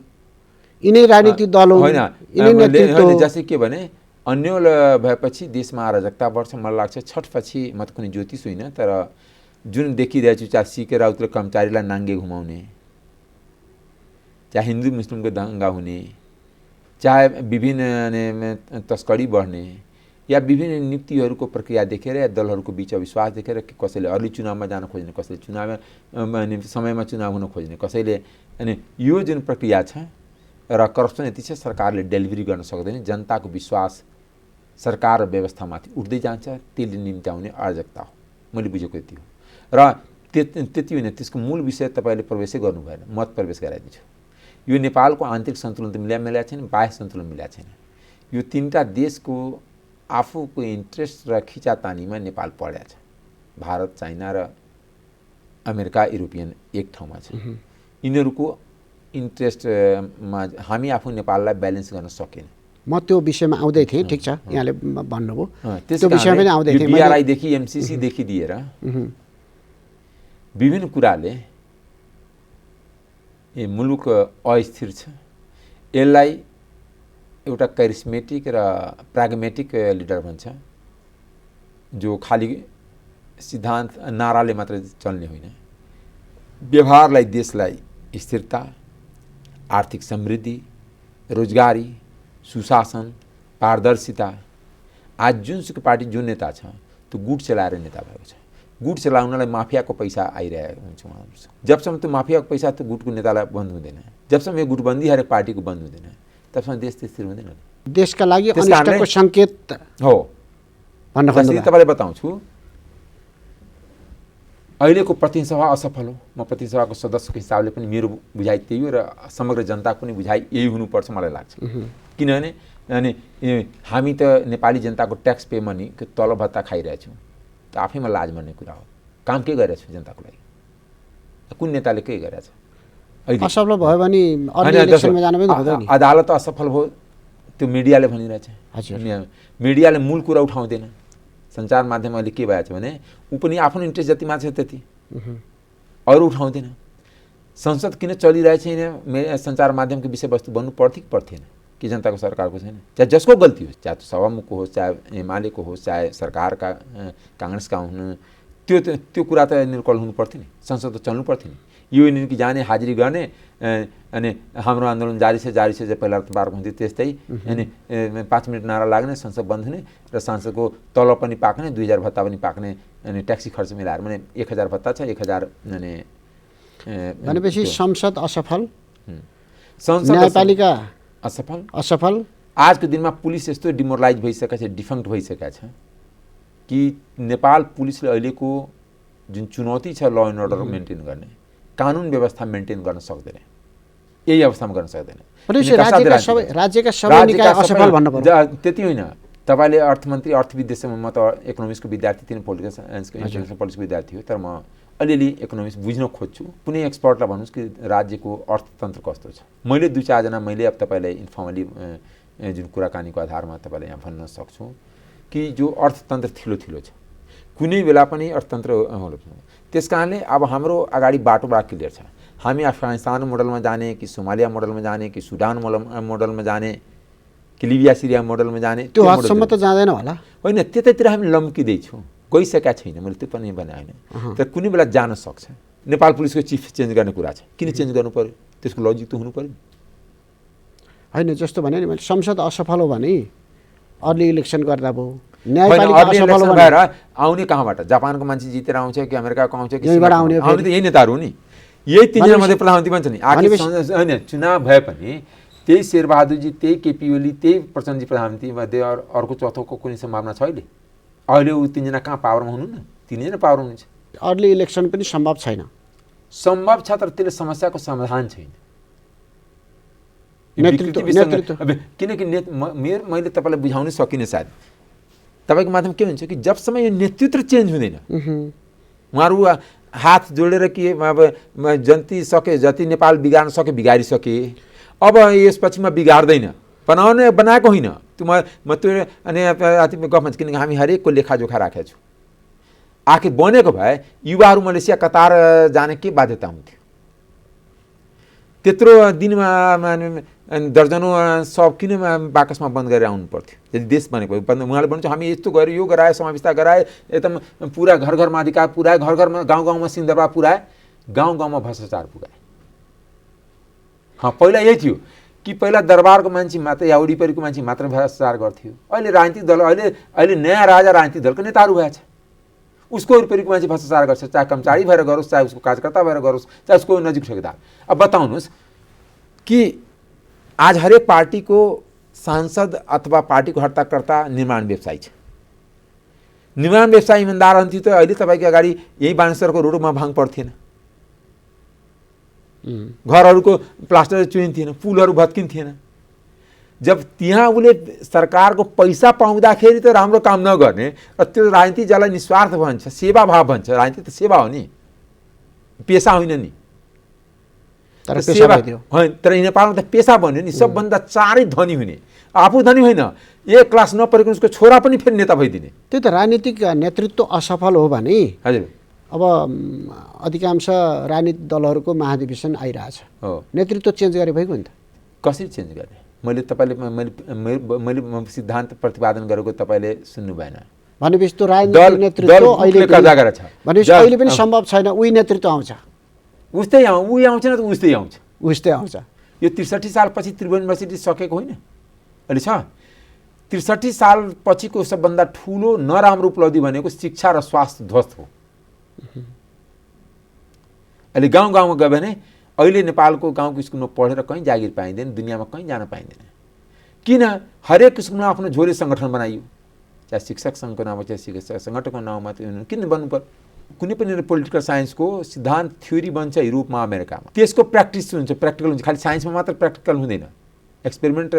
यिनै राजनीतिक दल होइन जस्तै के भने अन्यल भएपछि देशमा अराजकता बढ्छ। मलाई लाग्छ छठपछि म त कुनै ज्योतिष होइन तर जुन देखिरहेको छु चाहे सिके राउत र कर्मचारीलाई नाङ्गे घुमाउने, चाहे हिन्दू मुस्लिमको दङ्गा हुने, चाहे विभिन्न तस्करी बढ्ने या विभिन्न नियुक्तिहरूको प्रक्रिया देखेर या दलहरूको बिच अविश्वास देखेर कि कसैले अर्ली चुनावमा जान खोज्ने, कसैले चुनावमा समयमा चुनाव हुन खोज्ने, कसैले अनि यो जुन प्रक्रिया छ र करप्सन यति छ सरकारले डेलिभरी गर्न सक्दैन। जनताको विश्वास सरकार र व्यवस्थामाथि उठ्दै जान्छ। त्यसले निम्ति आउने अराजकता हो। मैले बुझेको यति हो र त्यति होइन त्यसको मूल विषय तपाईँले प्रवेशै गर्नु भएन। मत प्रवेश गराइदिन्छु। यो नेपालको आन्तरिक सन्तुलन त मिलाएको छैन, बाह्य सन्तुलन मिलाएको छैन। यो तीनटा देशको आफूको इन्ट्रेस्ट र खिचातानीमा नेपाल पढेको छ। भारत, चाइना र अमेरिका, युरोपियन एक ठाउँमा छ। यिनीहरूको इन्ट्रेस्टमा हामी आफू नेपाललाई ब्यालेन्स गर्न सकेन। म त्यो विषयमा आउँदै थिएँ। ठिक छ, यहाँले भन्नुभयो त्यो विषयमा पनि आउँदै थिएँ। बिआरआईदेखि एमसिसीदेखि लिएर विभिन्न कुराले यो मुलुक अस्थिर छ। यसलाई एउटा करिस्मेटिक र प्राग्मेटिक लिडर भन्छ जो खालि सिद्धान्त नाराले मात्र चल्ने होइन, व्यवहारलाई देशलाई स्थिरता, आर्थिक समृद्धि, रोजगारी, सुशासन, पारदर्शिता। आज जुनसुकै पार्टी जुन नेता छ त्यो गुट चलाएर नेता भएको छ। गुट चलाउनलाई माफियाको पैसा आइरहेको हुन्छ उहाँहरूसँग। जबसम्म त्यो माफियाको पैसा त्यो गुटको नेतालाई बन्द हुँदैन, जबसम्म यो गुटबन्दी हरेक पार्टीको बन्द हुँदैन, तबसम्म देश स्थिर हुँदैन। देशका लागि अनिष्टको सङ्केत हो भन्न खोज्दा तपाईँलाई बताउँछु। अहिलेको प्रतिनिधि सभा असफल हो। म प्रतिनिधि सभाको सदस्यको हिसाबले पनि मेरो बुझाइ त्यही हो र समग्र जनताको पनि बुझाइ यही हुनुपर्छ मलाई लाग्छ। किनभने अनि हामी त नेपाली जनताको ट्याक्स पे मनीको तलब भत्ता खाइरहेछौँ। त आफैमा लाज मान्ने कुरा हो। काम के गरेको छु जनताको लागि? कुन नेताले के गरेछ? असफल भयो भने इलेक्सनमा जान पनि हुँदैन। अदालत असफल भयो त्यो मिडियाले भनिरहेछ। मिडियाले मूल कुरा उठाउँदैन। सञ्चार माध्यम अहिले के भएको छ भने ऊ पनि आफ्नो इन्ट्रेस्ट जतिमा छ त्यति अरू उठाउँदैन। संसद किन चलिरहेछ होइन? सञ्चार माध्यमको विषयवस्तु बन्नु पर्थ्यो कि पर्थेन? कि जनताको सरकारको छैन? चाहे जसको गल्ती होस्, चाहे सभामुखको होस्, चाहे एमालेको होस्, चाहे सरकारका काङ्ग्रेसका हुनु, त्यो कुरा त निर्कल हुनु पर्थ्यो नि। संसद त चल्नु पर्थ्यो नि। यो कि जाने हाजिरी गर्ने अनि हाम्रो आन्दोलन जारी छ जब पहिला बार हुन्थ्यो त्यस्तै अनि 5 मिनट नारा लाग्ने, संसद बन्द हुने र सांसदको तलब पनि पाक्ने, 2000 भत्ता पनि पाक्ने, अनि ट्याक्सी खर्च मिलाएर भने 1000 भत्ता छ, 1000 भनेपछि संसद असफल, न्यायपालिका असफल। आजको दिनमा पुलिस यस्तो डिमोरलाइज भइसकेको छ, डिफङ्क्ट भइसकेको छ कि नेपाल पुलिसले अहिलेको जुन चुनौती छ ल एन्ड अर्डर मेन्टेन गर्ने, कानुन व्यवस्था मेन्टेन गर्न सक्दैन। यही अवस्थामा गर्न सक्दैन। राज्यका सबै निकाय असफल भन्नु पर्यो। त्यति होइन। तपाईँले अर्थमन्त्री अर्थविद्यासँग, म त इकोनोमिक्सको विद्यार्थी थिएँ, पोलिटिकल साइन्सको इन्टरनेसनल पोलिटिक्सको विद्यार्थी हो, तर म अलिअलि इकोनोमिक्स बुझ्न खोज्छु। कुनै एक्सपर्टलाई भन्नुहोस् कि राज्यको अर्थतन्त्र कस्तो छ। मैले 2-4 जना मैले अब तपाईँलाई इन्फर्मली जुन कुराकानीको आधारमा तपाईँलाई यहाँ भन्न सक्छु कि जो अर्थतन्त्र थिलो छ, कुनै बेला पनि अर्थतन्त्र होला। त्यस कारणले अब हाम्रो अगाडि बाटोबाट क्लियर छ। हामी अफगानिस्तान मोडलमा जाने कि सोमालिया मोडलमा जाने कि सुडान मोडलमा जाने कि लिबिया सिरिया मोडलमा जाने, त्यो हदसम्म त जाँदैन होला। होइन, त्यतैतिर हामी लम्किँदैछौँ, गइसकेका छैन। मैले त्यो पनि भने होइन, तर कुनै बेला जान सक्छ। नेपाल पुलिसको चिफ चेन्ज गर्ने कुरा छ, किन चेन्ज गर्नु पर्यो? त्यसको लजिक त हुनु पर्यो होइन। जस्तो भने नि मैले संसद असफल हो भने अर्ली इलेक्सन गर्दा भयो, न्यायपालिका भएर आउने कहाँबाट? जापानको मान्छे जितेर आउँछ कि अमेरिकाको आउँछ कि आउने त यही नेताहरू हो नि। यही 3 जना मध्ये प्रधानमन्त्री बन्छ नि। होइन, चुनाव भए पनि त्यही शेरबहादुरजी, त्यही केपी ओली, त्यही प्रचण्डजी प्रधानमन्त्री मध्ये अर्को चौथोको कुनै सम्भावना छ? अहिले ऊ 3 जना कहाँ पावरमा हुनु न? 3 जना पावर हुनुहुन्छ। अर्ली इलेक्सन पनि सम्भव छैन। सम्भव छ, तर त्यसले समस्याको समाधान छैन। अब किनकि मैले तपाईँलाई बुझाउन सकिनँ सायद। तपाईँको माध्यम के हुन्छ कि जबसम्म यो नेतृत्व चेन्ज हुँदैन, उहाँहरू हात जोडेर कि अब जति सके जति नेपाल बिगार्न सके बिगारिसके, अब यसपछि म बिगार्दैन बनाएको होइन त्यो म त्यो अनि गभर्मेन्ट, किनकि हामी हरेकको लेखाजोखा राखेको छु। आखिर बनेको भए युवाहरू मलेसिया कतार जाने के बाध्यता हुन्थ्यो? त्यत्रो दिनमा दर्जनौँ सब किन बाकसमा बन्द गरेर आउनु पर्थ्यो? यदि देश बनेको उहाँले भन्छ हामी यस्तो गऱ्यो, यो गरायो, समावेशता गराए, एकदम पुरा घर घरमा अधिकार पुऱ्याए, घर घरमा गाउँ गाउँमा सिन्धुदरबार पुऱ्याए, गाउँ गाउँमा भ्रष्टाचार पुगाए। पहिला यही थियो कि पहिला दरबारको मान्छे मात्र या वरिपरिको मान्छे मात्र भ्रष्टाचार गर्थ्यो। अहिले राजनीतिक दल अहिले नयाँ राजा राजनीतिक दलको नेताहरू भएछ, उसको वरिपरिको मान्छे भ्रष्टाचार गर्छ, चाहे कर्मचारी भएर गरोस्, चाहे उसको कार्यकर्ता भएर गरोस्, चाहे उसको नजिक ठेकेदार। अब बताउनुहोस् कि आज हरेक पार्टीको सांसद अथवा पार्टीको हर्ताकर्ता निर्माण व्यवसायी छ। निर्माण व्यवसायी इमान्दार हुन्थ्यो त अहिले तपाईँको अगाडि यही बानेश्वरको रोडमा भाङ पर्थेन, घरहरूको प्लास्टर चुइन्थेन, पुलहरू भत्किन्थेन। जब त्यहाँ उसले सरकारको पैसा पाउँदाखेरि त राम्रो काम नगर्ने र त्यो राजनीति जसलाई निस्वार्थ भन्छ, सेवा भाव भन्छ, राजनीति त सेवा हो नि, पेसा होइन नि। तर नेपालमा त पेसा बन्यो नि। सबभन्दा चाँडै धनी हुने, आफू धनी होइन, एक क्लास नपढेको उसको छोरा पनि फेरि नेता भइदिने। त्यही त राजनीतिक नेतृत्व असफल हो भने हजुर अब अधिकांश राजनीतिक दलहरूको महाधिवेशन आइरहेछ, नेतृत्व चेन्ज गरे भइगयो नि त। कसरी चेन्ज गर्ने? मैले तपाईँले मैले सिद्धान्त प्रतिपादन गरेको तपाईँले सुन्नु भएन। भनेपछि त्यो राजनीतिक नेतृत्व अहिले पनि सम्भव छैन, उही नेतृत्व आउँछ, उस्तै आउँछ न त उस्तै आउँछ। यो 63 सालपछि त्रिभुवन युनिभर्सिटी सकेको होइन, अहिले छ। 63 सालपछिको सबभन्दा ठुलो नराम्रो उपलब्धि भनेको शिक्षा र स्वास्थ्य ध्वस्त हो। अहिले गाउँ गाउँमा गयो भने अहिले नेपालको गाउँको स्कुलमा पढेर कहीँ जागिर पाइँदैन, दुनियाँमा कहीँ जान पाइँदैन। किन? हरेक स्कुलमा आफ्नो झोले सङ्गठन बनाइयो, चाहे शिक्षक सङ्घको नाममा, चाहे शिक्षक सङ्गठनको नाउँमा। त्यो किन बन्नु पर्यो? कुनै पनि पोलिटिकल साइन्सको सिद्धान्त थ्योरी बन्छ युरोपमा, अमेरिकामा। त्यसको प्र्याक्टिस हुन्छ, प्र्याक्टिकल हुन्छ। खालि साइन्समा मात्र प्र्याक्टिकल हुँदैन, एक्सपेरिमेन्ट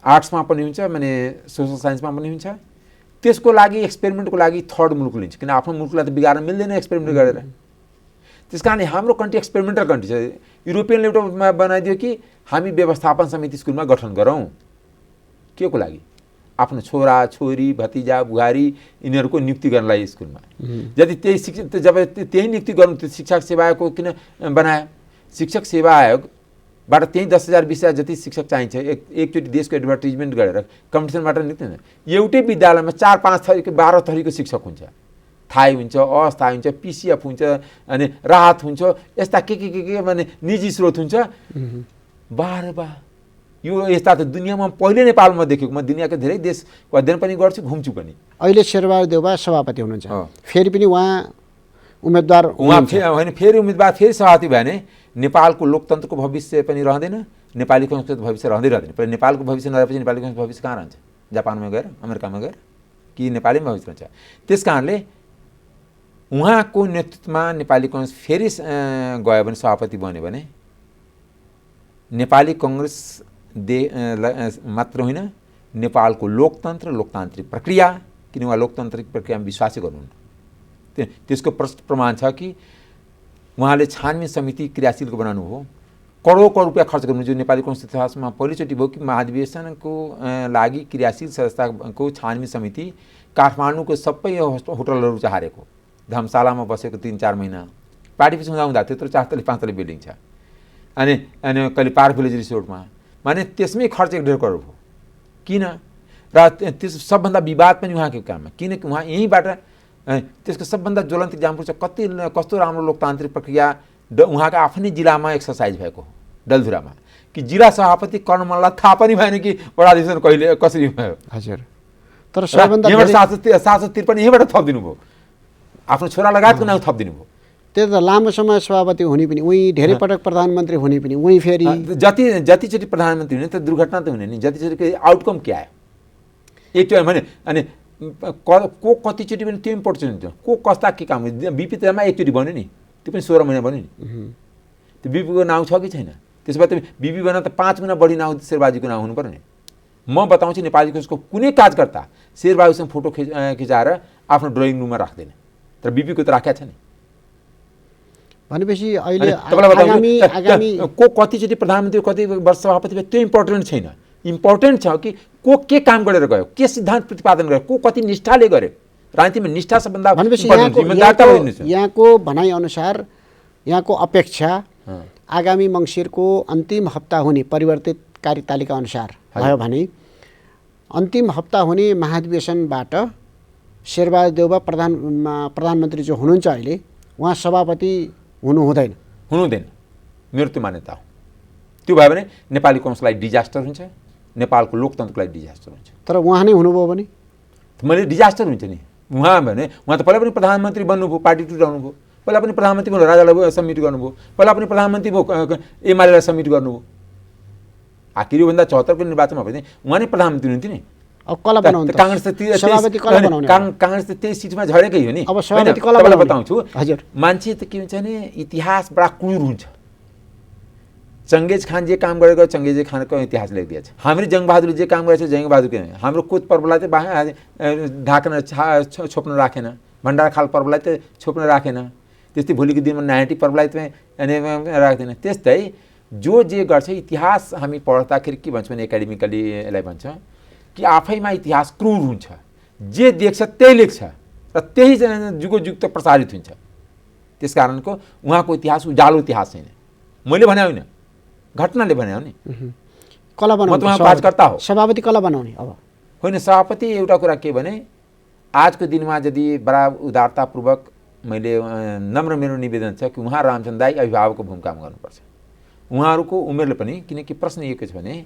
आर्ट्समा पनि हुन्छ, माने सोसल साइन्समा पनि हुन्छ। त्यसको लागि एक्सपेरिमेन्टको लागि थर्ड मुलुक लिन्छ, किन आफ्नो मुलुकलाई त बिगार्न मिल्दैन एक्सपेरिमेन्ट गरेर। त्यस कारण हाम्रो कन्ट्री एक्सपेरिमेन्टल कन्ट्री छ। युरोपियनले एउटा बनाइदियो कि हामी व्यवस्थापन समिति स्कुलमा गठन गरौँ, के को लागि? आफ्नो छोरा छोरी भतिजा बुहारी यिनीहरूको नियुक्ति गर्नलाई स्कुलमा। यदि त्यही शिक्षक जब त्यही नियुक्ति गर्नु, त्यो शिक्षक सेवा आयोगको किन बनायो? शिक्षक सेवा आयोगबाट त्यही 10,000 20,000 जति शिक्षक चाहिन्छ, एकचोटि देशको एडभर्टिजमेन्ट गरेर कम्पिटिसनबाट निक्दैन। एउटै विद्यालयमा 4-5 थरीको 12 थरीको शिक्षक हुन्छ, थाई हुन्छ, अस्थायी हुन्छ, पिसिएफ हुन्छ, अनि राहत हुन्छ, यस्ता के माने निजी स्रोत हुन्छ। बार यो यस्ता त दुनियाँमा पहिले नेपालमा देखेको। म दुनियाँको धेरै देशको अध्ययन पनि गर्छु, घुम्छु पनि। अहिले शेरबहादुर देउवा सभापति हुनुहुन्छ, फेरि पनि उहाँ उम्मेदवार होइन, फेरि उम्मेदवार फेरि सभापति भयो भने नेपालको लोकतन्त्रको भविष्य पनि रहँदैन, नेपाली काङ्ग्रेसको भविष्य रहँदैन। पहिला नेपालको भविष्य नरहेपछि नेपाली काङ्ग्रेसको भविष्य कहाँ रहन्छ? जापानमा गएर, अमेरिकामा गएर, कि नेपालीमा भविष्य रहन्छ? त्यस कारणले उहाँको नेतृत्वमा नेपाली काङ्ग्रेस फेरि गयो भने, सभापति बन्यो भने नेपाली काङ्ग्रेस मात्र होइन, नेपालको लोकतन्त्र लोकतान्त्रिक प्रक्रिया, किन उहाँ लोकतान्त्रिक प्रक्रियामा विश्वासै गर्नुहुन्न। त्यसको प्रष्ट प्रमाण छ कि उहाँले छानबिन समिति क्रियाशीलको बनाउनु हो, करोड रुपियाँ खर्च गर्नु, जो नेपाली काङ्ग्रेस इतिहासमा पहिलोचोटि भयो कि महाधिवेशनको लागि क्रियाशील संस्थाको छानबिन समिति काठमाडौँको सबै होटलहरू चाहिँ हारेको, धर्मशालामा बसेको 3-4 महिना, पार्टी पछि हुँदा त्यत्रो 4 तले 5 तले बिल्डिङ छ, अनि कहिले पार्क भिलेज रिसोर्टमा, माने त्यसमै खर्च 1.5 करोड हो। किन? र त्यस सबभन्दा विवाद पनि उहाँको काममा, किनकि उहाँ यहीँबाट त्यसको सबभन्दा ज्वलन्त इक्जाम्पल छ कस्तो राम्रो लोकतान्त्रिक प्रक्रिया उहाँको आफ्नै जिल्लामा एक्सर्साइज भएको हो, डलधुरामा, कि जिल्ला सभापति कर्णमललाई थाहा पनि भएन कि वडाधिवेशन कहिले कसरी भयो। हजुर, तर सबभन्दा 753 यहीँबाट थपिदिनु भयो, आफ्नो छोरा लगायतको नाउँ थपिदिनु भयो। त्यो त लामो समय सभापति हुने पनि उही, धेरै पटक प्रधानमन्त्री हुने पनि उही, फेरि जतिचोटि प्रधानमन्त्री हुने त दुर्घटना त हुने नि, जतिचोटि आउटकम के आयो एकचोटि भने, अनि को कतिचोटि पनि त्यो इम्पोर्टेन्ट हुन्छ, को कस्ता के काम। बिपी तेलमा एकचोटि बन्यो नि, त्यो पनि 16 महिना बन्यो नि, त्यो बिपीको नाउँ छ कि छैन? त्यसो भए बिबी बना त 5 गुना बढी नाउँ शेरबहादुरको नाउँ हुनु पर्यो नि। म बताउँछु नेपाली काङ्ग्रेसको कुनै कार्यकर्ता शेरबहादुरसँग फोटो खिचाएर आफ्नो ड्रइङ रुममा राख्दैन, तर बिबीको त राखेको छ नि। भनेपछि अहिले आगामी को कतिचोटि प्रधानमन्त्री कति वर्ष सभापति भयो त्यो इम्पोर्टेन्ट छैन। इम्पोर्टेन्ट छ कि को के काम गरेर गयो, के सिद्धान्त प्रतिपादन गर्यो, को कति निष्ठाले गर्यो। राजनीतिमा निष्ठा सबभन्दा यहाँको भनाइअनुसार यहाँको अपेक्षा आगामी मङ्सिरको अन्तिम हप्ता हुने परिवर्तित कार्यतालिका अनुसार भयो भने अन्तिम हप्ता हुने महाधिवेशनबाट शेरबहादुर देउवा प्रधानमन्त्री जो हुनुहुन्छ अहिले उहाँ सभापति हुनुहुँदैन। मेरो त्यो मान्यता हो। त्यो भयो भने नेपाली काङ्ग्रेसलाई डिजास्टर हुन्छ, नेपालको लोकतन्त्रको लागि डिजास्टर हुन्छ। तर उहाँ नै हुनुभयो भने मैले डिजास्टर हुन्छ नि। उहाँ त पहिला पनि प्रधानमन्त्री बन्नुभयो, पार्टी टुटाउनु भयो, पहिला पनि प्रधानमन्त्री भयो राजालाई सब्मिट गर्नुभयो, पहिला पनि प्रधानमन्त्री भयो एमालेलाई सब्मिट गर्नुभयो। आखिर योभन्दा 74 को निर्वाचनमा भयो उहाँ नै प्रधानमन्त्री हुन्थ्यो नि। अब कसलाई बनाउनु त? काङ्ग्रेस त सभापति कसलाई बनाउने? काङ्ग्रेस त त्यही सिटमा झरेकै हो नि। अब सभापति कसलाई बनाउने? बताउँछु हजुर, मान्छे त के हुन्छ भने इतिहास बडा क्रूर हुन्छ। चङ्गेज खान जे काम गरेको चङ्गेज खानको इतिहास लेखिदिएछ। हाम्रो जङ्गबहादुरले जे काम गरेछ जङ्गबहादुरको, हाम्रो कोच पर्वलाई त ढाक्न छोप्न राखेन, भण्डारखाल पर्वलाई त छोप्न राखेन, त्यस्तै भोलिको दिनमा नाइटी पर्वलाई त राख्दैन। त्यस्तै जो जे गर्छ इतिहास हामी पढ्दाखेरि के भन्छौँ भने एकाडेमिकली यसलाई भन्छ कि आफैमा इतिहास क्रूर हुन्छ। जे देख्छ त्यही लेख्छ र त्यही जुगोजुग त प्रसारित हुन्छ। त्यस कारणको उहाँको इतिहास उज्यालो इतिहास छैन। मैले भने होइन, घटनाले भने हो नि। कसलाई बनाउने? म त कार्यकर्ता हो। सभापति कसलाई बनाउने? अब होइन, सभापति एउटा कुरा के भने आजको दिनमा यदि बडा उदारतापूर्वक मैले नम्र मेरो निवेदन छ कि उहाँ रामचन्द्र दाई अभिभावकको भूमिकामा गर्नुपर्छ। उहाँहरूको उमेरले पनि, किनकि प्रश्न यो के छ भने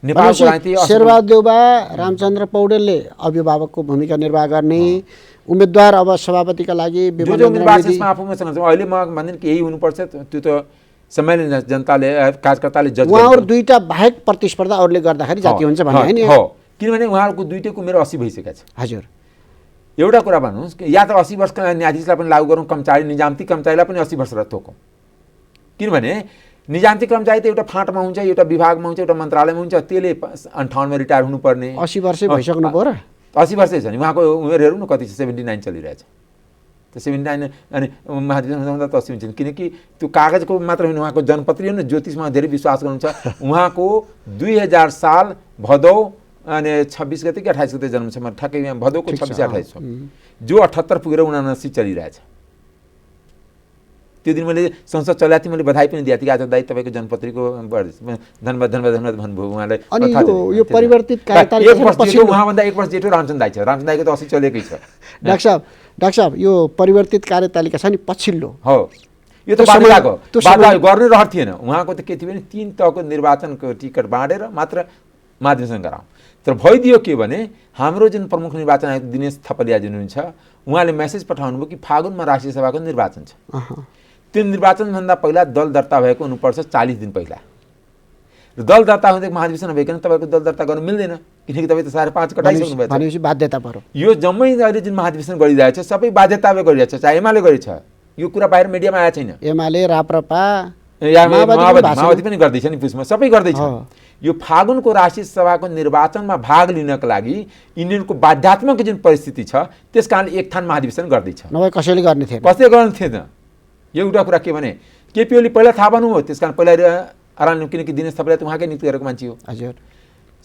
नेपालको राजनीति शेरबहादुर देउवा रामचन्द्र पौडेलले अभिभावकको भूमिका निर्वाह गर्ने उम्मेदवार अब सभापतिका लागि अहिले म भन्दैन कि यही हुनुपर्छ। त्यो त समयले जनताले कार्यकर्ताले जज उहाँहरू दुईटा बाहेक प्रतिस्पर्धा अरूले गर्दाखेरि जाति हुन्छ भन्ने हैन हो। किनभने उहाँहरूको दुईटैको उमेर 80 भइसकेको छ। हजुर, एउटा कुरा भन्नुहोस् या त 80 वर्षका न्यायाधीशलाई पनि लागू गरौँ, कर्मचारी निजामती कर्मचारीलाई पनि 80 वर्ष थोकौँ। किनभने निजामती कर्मचारी त एउटा फाँटमा हुन्छ, एउटा विभागमा हुन्छ, एउटा मन्त्रालयमा हुन्छ, त्यसले 58 मा रिटायर हुनुपर्ने। 80 वर्षै भइसक्नु पर्यो। 80 वर्षै छ नि उहाँको उमेर हेरौँ न कति छ, 79 चलिरहेछ। त 79 अनि महाधिवेशन हुँदा त 80 हुन्छ। किनकि त्यो कागजको मात्र होइन, उहाँको जनपत्री हो नि, ज्योतिषमा धेरै विश्वास गर्नुहुन्छ। उहाँको 2000 साल भदौ अनि 26 गते कि 28 गते जन्म छ, म ठ्याक्कै भदौको 26-28 छ, जो 78 पुगेर 79 चलिरहेछ। त्यो दिन मैले संसद चलाएको थिएँ, मैले बधाई पनि दिएको थिएँ आज दाइ तपाईँको जनपत्रीको धन्यवाद धन्यवाद धन्यवाद भन्नुभयो उहाँलाई। अनि यो परिवर्तित कार्यतालिका उहाँभन्दा 1 वर्ष जेठो रामचन्द्र दाइ छ। रामचन्द्र दाइको त 80 चलेकै छ। डाक्टर साहब यो परिवर्तित कार्यतालिका छ नि पछिल्लो हो, यो त बाध्यताको बाधा गर्ने रहर थिएन। उहाँको त के थियो भने 3 तहको निर्वाचनको टिकट बाँडेर मात्र महाधिवेशन गराउँ। तर भइदियो के भने हाम्रो जुन प्रमुख निर्वाचन आयुक्त दिनेश थपलिया जुन हुनुहुन्छ उहाँले मेसेज पठाउनु भयो कि फागुनमा राष्ट्रिय सभाको निर्वाचन छ। त्यो निर्वाचनभन्दा पहिला दल दर्ता भएको हुनुपर्छ 40 दिन पहिला। र दल दर्ता हुँदै महाधिवेशन नभइकन तपाईँको दल दर्ता गर्नु मिल्दैन, किनकि तपाईँ त 5.5 कटाइसक्नु भएको छ। भनेपछि बाध्यता पर्यो। यो जम्मै अहिले जुन महाधिवेशन गरिरहेछ सबै बाध्यताले गरिरहेछ, चाहे एमाले गरेछ। यो कुरा बाहिर मिडियामा आएको छैन। एमाले, राप्रपा, माओवादी पनि गर्दैछ नि, पुसमा सबै गर्दैछ। यो फागुनको राष्ट्रिय सभाको निर्वाचनमा भाग लिनको लागि यिनीहरूको बाध्यात्मक जुन परिस्थिति छ त्यस कारण एक थान महाधिवेशन गर्दैछ, नभए कसैले गर्ने थिएन। कसैले गर्ने थिएन। एउटा कुरा के भने केपी ओली पहिला थाहा पाउनुभयो, त्यस कारण पहिला आराम, किनकि दिनेश थपलिया त उहाँकै नियुक्ति गरेको मान्छे हो। हजुर,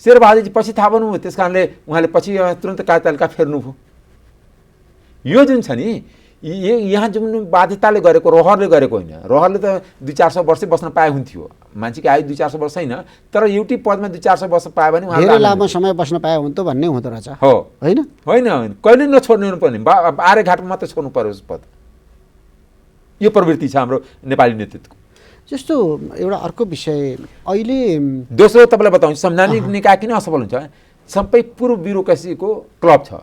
शेरबहादुरजी पछि थाहा पाउनुभयो, त्यस कारणले उहाँले पछि तुरन्त कार्यतालिका फेर्नुभयो। यो जुन छ नि यहाँ जुन बाध्यताले गरेको, रहरले गरेको होइन। रहरले त 200-400 वर्षै बस्न पाए हुन्थ्यो, मान्छेको आयु 200-400 वर्ष छैन, तर एउटै पदमा 200-400 वर्ष पायो भने धेरै लामो समय बस्न पाए हुन्थ्यो भन्ने हुँदो रहेछ। हो होइन होइन, कहिले नछोड्नु पर्ने, आरे घाटमा मात्र छोड्नु पर्यो पद। यो प्रवृत्ति छ हाम्रो नेपाली नेतृत्वको। जस्तो एउटा अर्को विषय अहिले दोस्रो तपाईँलाई बताउँछु, संवैधानिक निकाय किन असफल हुन्छ? सबै पूर्व ब्युरोक्रेसीको क्लब छ,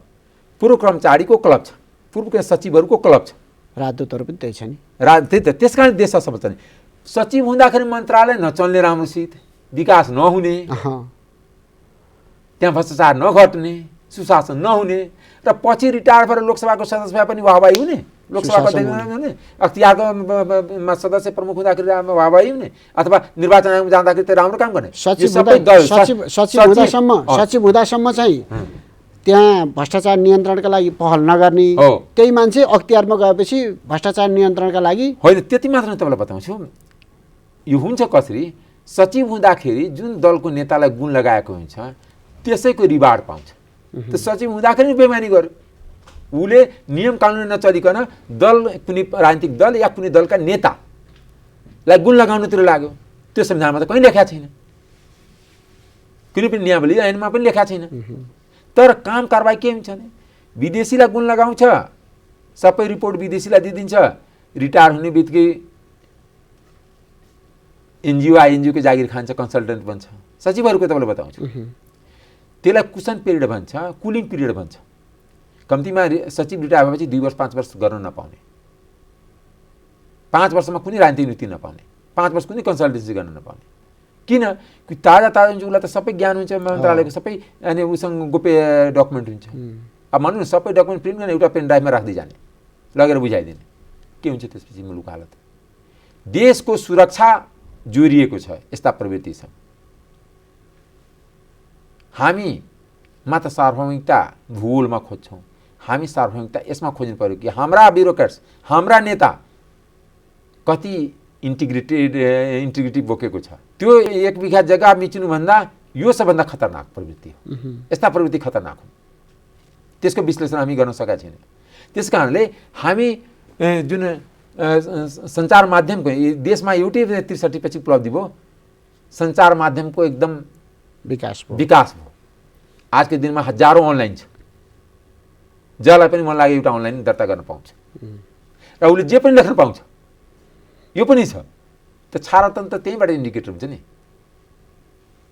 पूर्व कर्मचारीको क्लब छ, पूर्व सचिवहरूको क्लब छ, राजदूतहरू पनि त्यही छ नि। त्यही त, त्यस कारण देश असफल छ नि। सचिव हुँदाखेरि मन्त्रालय नचल्ने राम्रोसित, विकास नहुने, त्यहाँ भ्रष्टाचार नघट्ने, सुशासन नहुने, र पछि रिटायर भएर लोकसभाको सदस्य भए पनि वाहवाही हुने। लोकसभाको अध्यक्ष हुने, अख्तियारको सदस्य प्रमुख हुँदाखेरि वाहवाही हुने, अथवा निर्वाचन आयोगमा जाँदाखेरि त्यो राम्रो काम गर्ने। सचिव हुँदासम्म चाहिँ त्यहाँ भ्रष्टाचार नियन्त्रणका लागि पहल नगर्ने, त्यही मान्छे अख्तियारमा गएपछि भ्रष्टाचार नियन्त्रणका लागि होइन। त्यति मात्र तपाईँलाई बताउँछु, यो हुन्छ कसरी, सचिव हुँदाखेरि जुन दलको नेतालाई गुण लगाएको हुन्छ त्यसैको रिवार्ड पाउँछ। त्यो सचिव हुँदाखेरि बेइमानी गर्यो, उसले नियम कानुन नचलिकन दल, कुनै राजनीतिक दल या कुनै दलका नेतालाई गुण लगाउनुतिर लाग्यो, त्यो संविधानमा त कहीँ लेखा छैन, कुनै पनि नियमावली ऐनमा पनि लेखा छैन। तर काम कारबाही के हुन्छ भने विदेशीलाई गुण लगाउँछ, सबै रिपोर्ट विदेशीलाई दिइदिन्छ, रिटायर हुने बित्तिकै एनजिओ आइएनजिओको जागिर खान्छ, कन्सल्टेन्ट बन्छ। सचिवहरूको तपाईँलाई बताउँछु, त्यसलाई कुसन पिरियड भन्छ, कुलिङ पिरियड भन्छ। कम्तीमा सचिव रिटायर भएपछि 2 वर्ष 5 वर्ष गर्न नपाउने, 5 वर्षमा कुनै राजनीतिक नीति नपाउने, 5 वर्ष कुनै कन्सल्टेन्सी गर्न नपाउने। किन कि ताजा हुन्छ, उसलाई त सबै ज्ञान हुन्छ, मन्त्रालयको सबै अनि उसँग गोप्य डकुमेन्ट हुन्छ। अब भनौँ न सबै डकुमेन्ट प्रिन्ट गरेर एउटा पेन ड्राइभमा राख्दै जाने, लगेर बुझाइदिने, के हुन्छ त्यसपछि मुलुकको हालत? देशको सुरक्षा जोडिएको छ यस्ता प्रवृत्तिसँग। हामी मात्र सार्वभौमिकता भूगोलमा खोज्छौँ, हामी सार्वभौमिकता यसमा खोज्नु पर्यो कि हाम्रा ब्युरोक्रेट्स, हाम्रा नेता कति इन्टिग्रिटी बोकेको छ। त्यो 1 बिघा जग्गा मिच्नुभन्दा यो सबभन्दा खतरनाक प्रवृत्ति हो। यस्ता प्रवृत्ति खतरनाक हो, त्यसको विश्लेषण हामी गर्न सकेका छैनौँ। त्यस कारणले हामी जुन सञ्चार माध्यमको देशमा एउटै 63 पछि उपलब्धि भयो, सञ्चार माध्यमको एकदम विकास भयो। आजको दिनमा हजारौँ अनलाइन छ, जसलाई पनि मन लाग्यो एउटा अनलाइन दर्ता गर्न पाउँछ र उसले जे पनि लेख्न पाउँछ। यो पनि छ, त छारातन्त्र त्यहीँबाट इन्डिकेटर हुन्छ नि।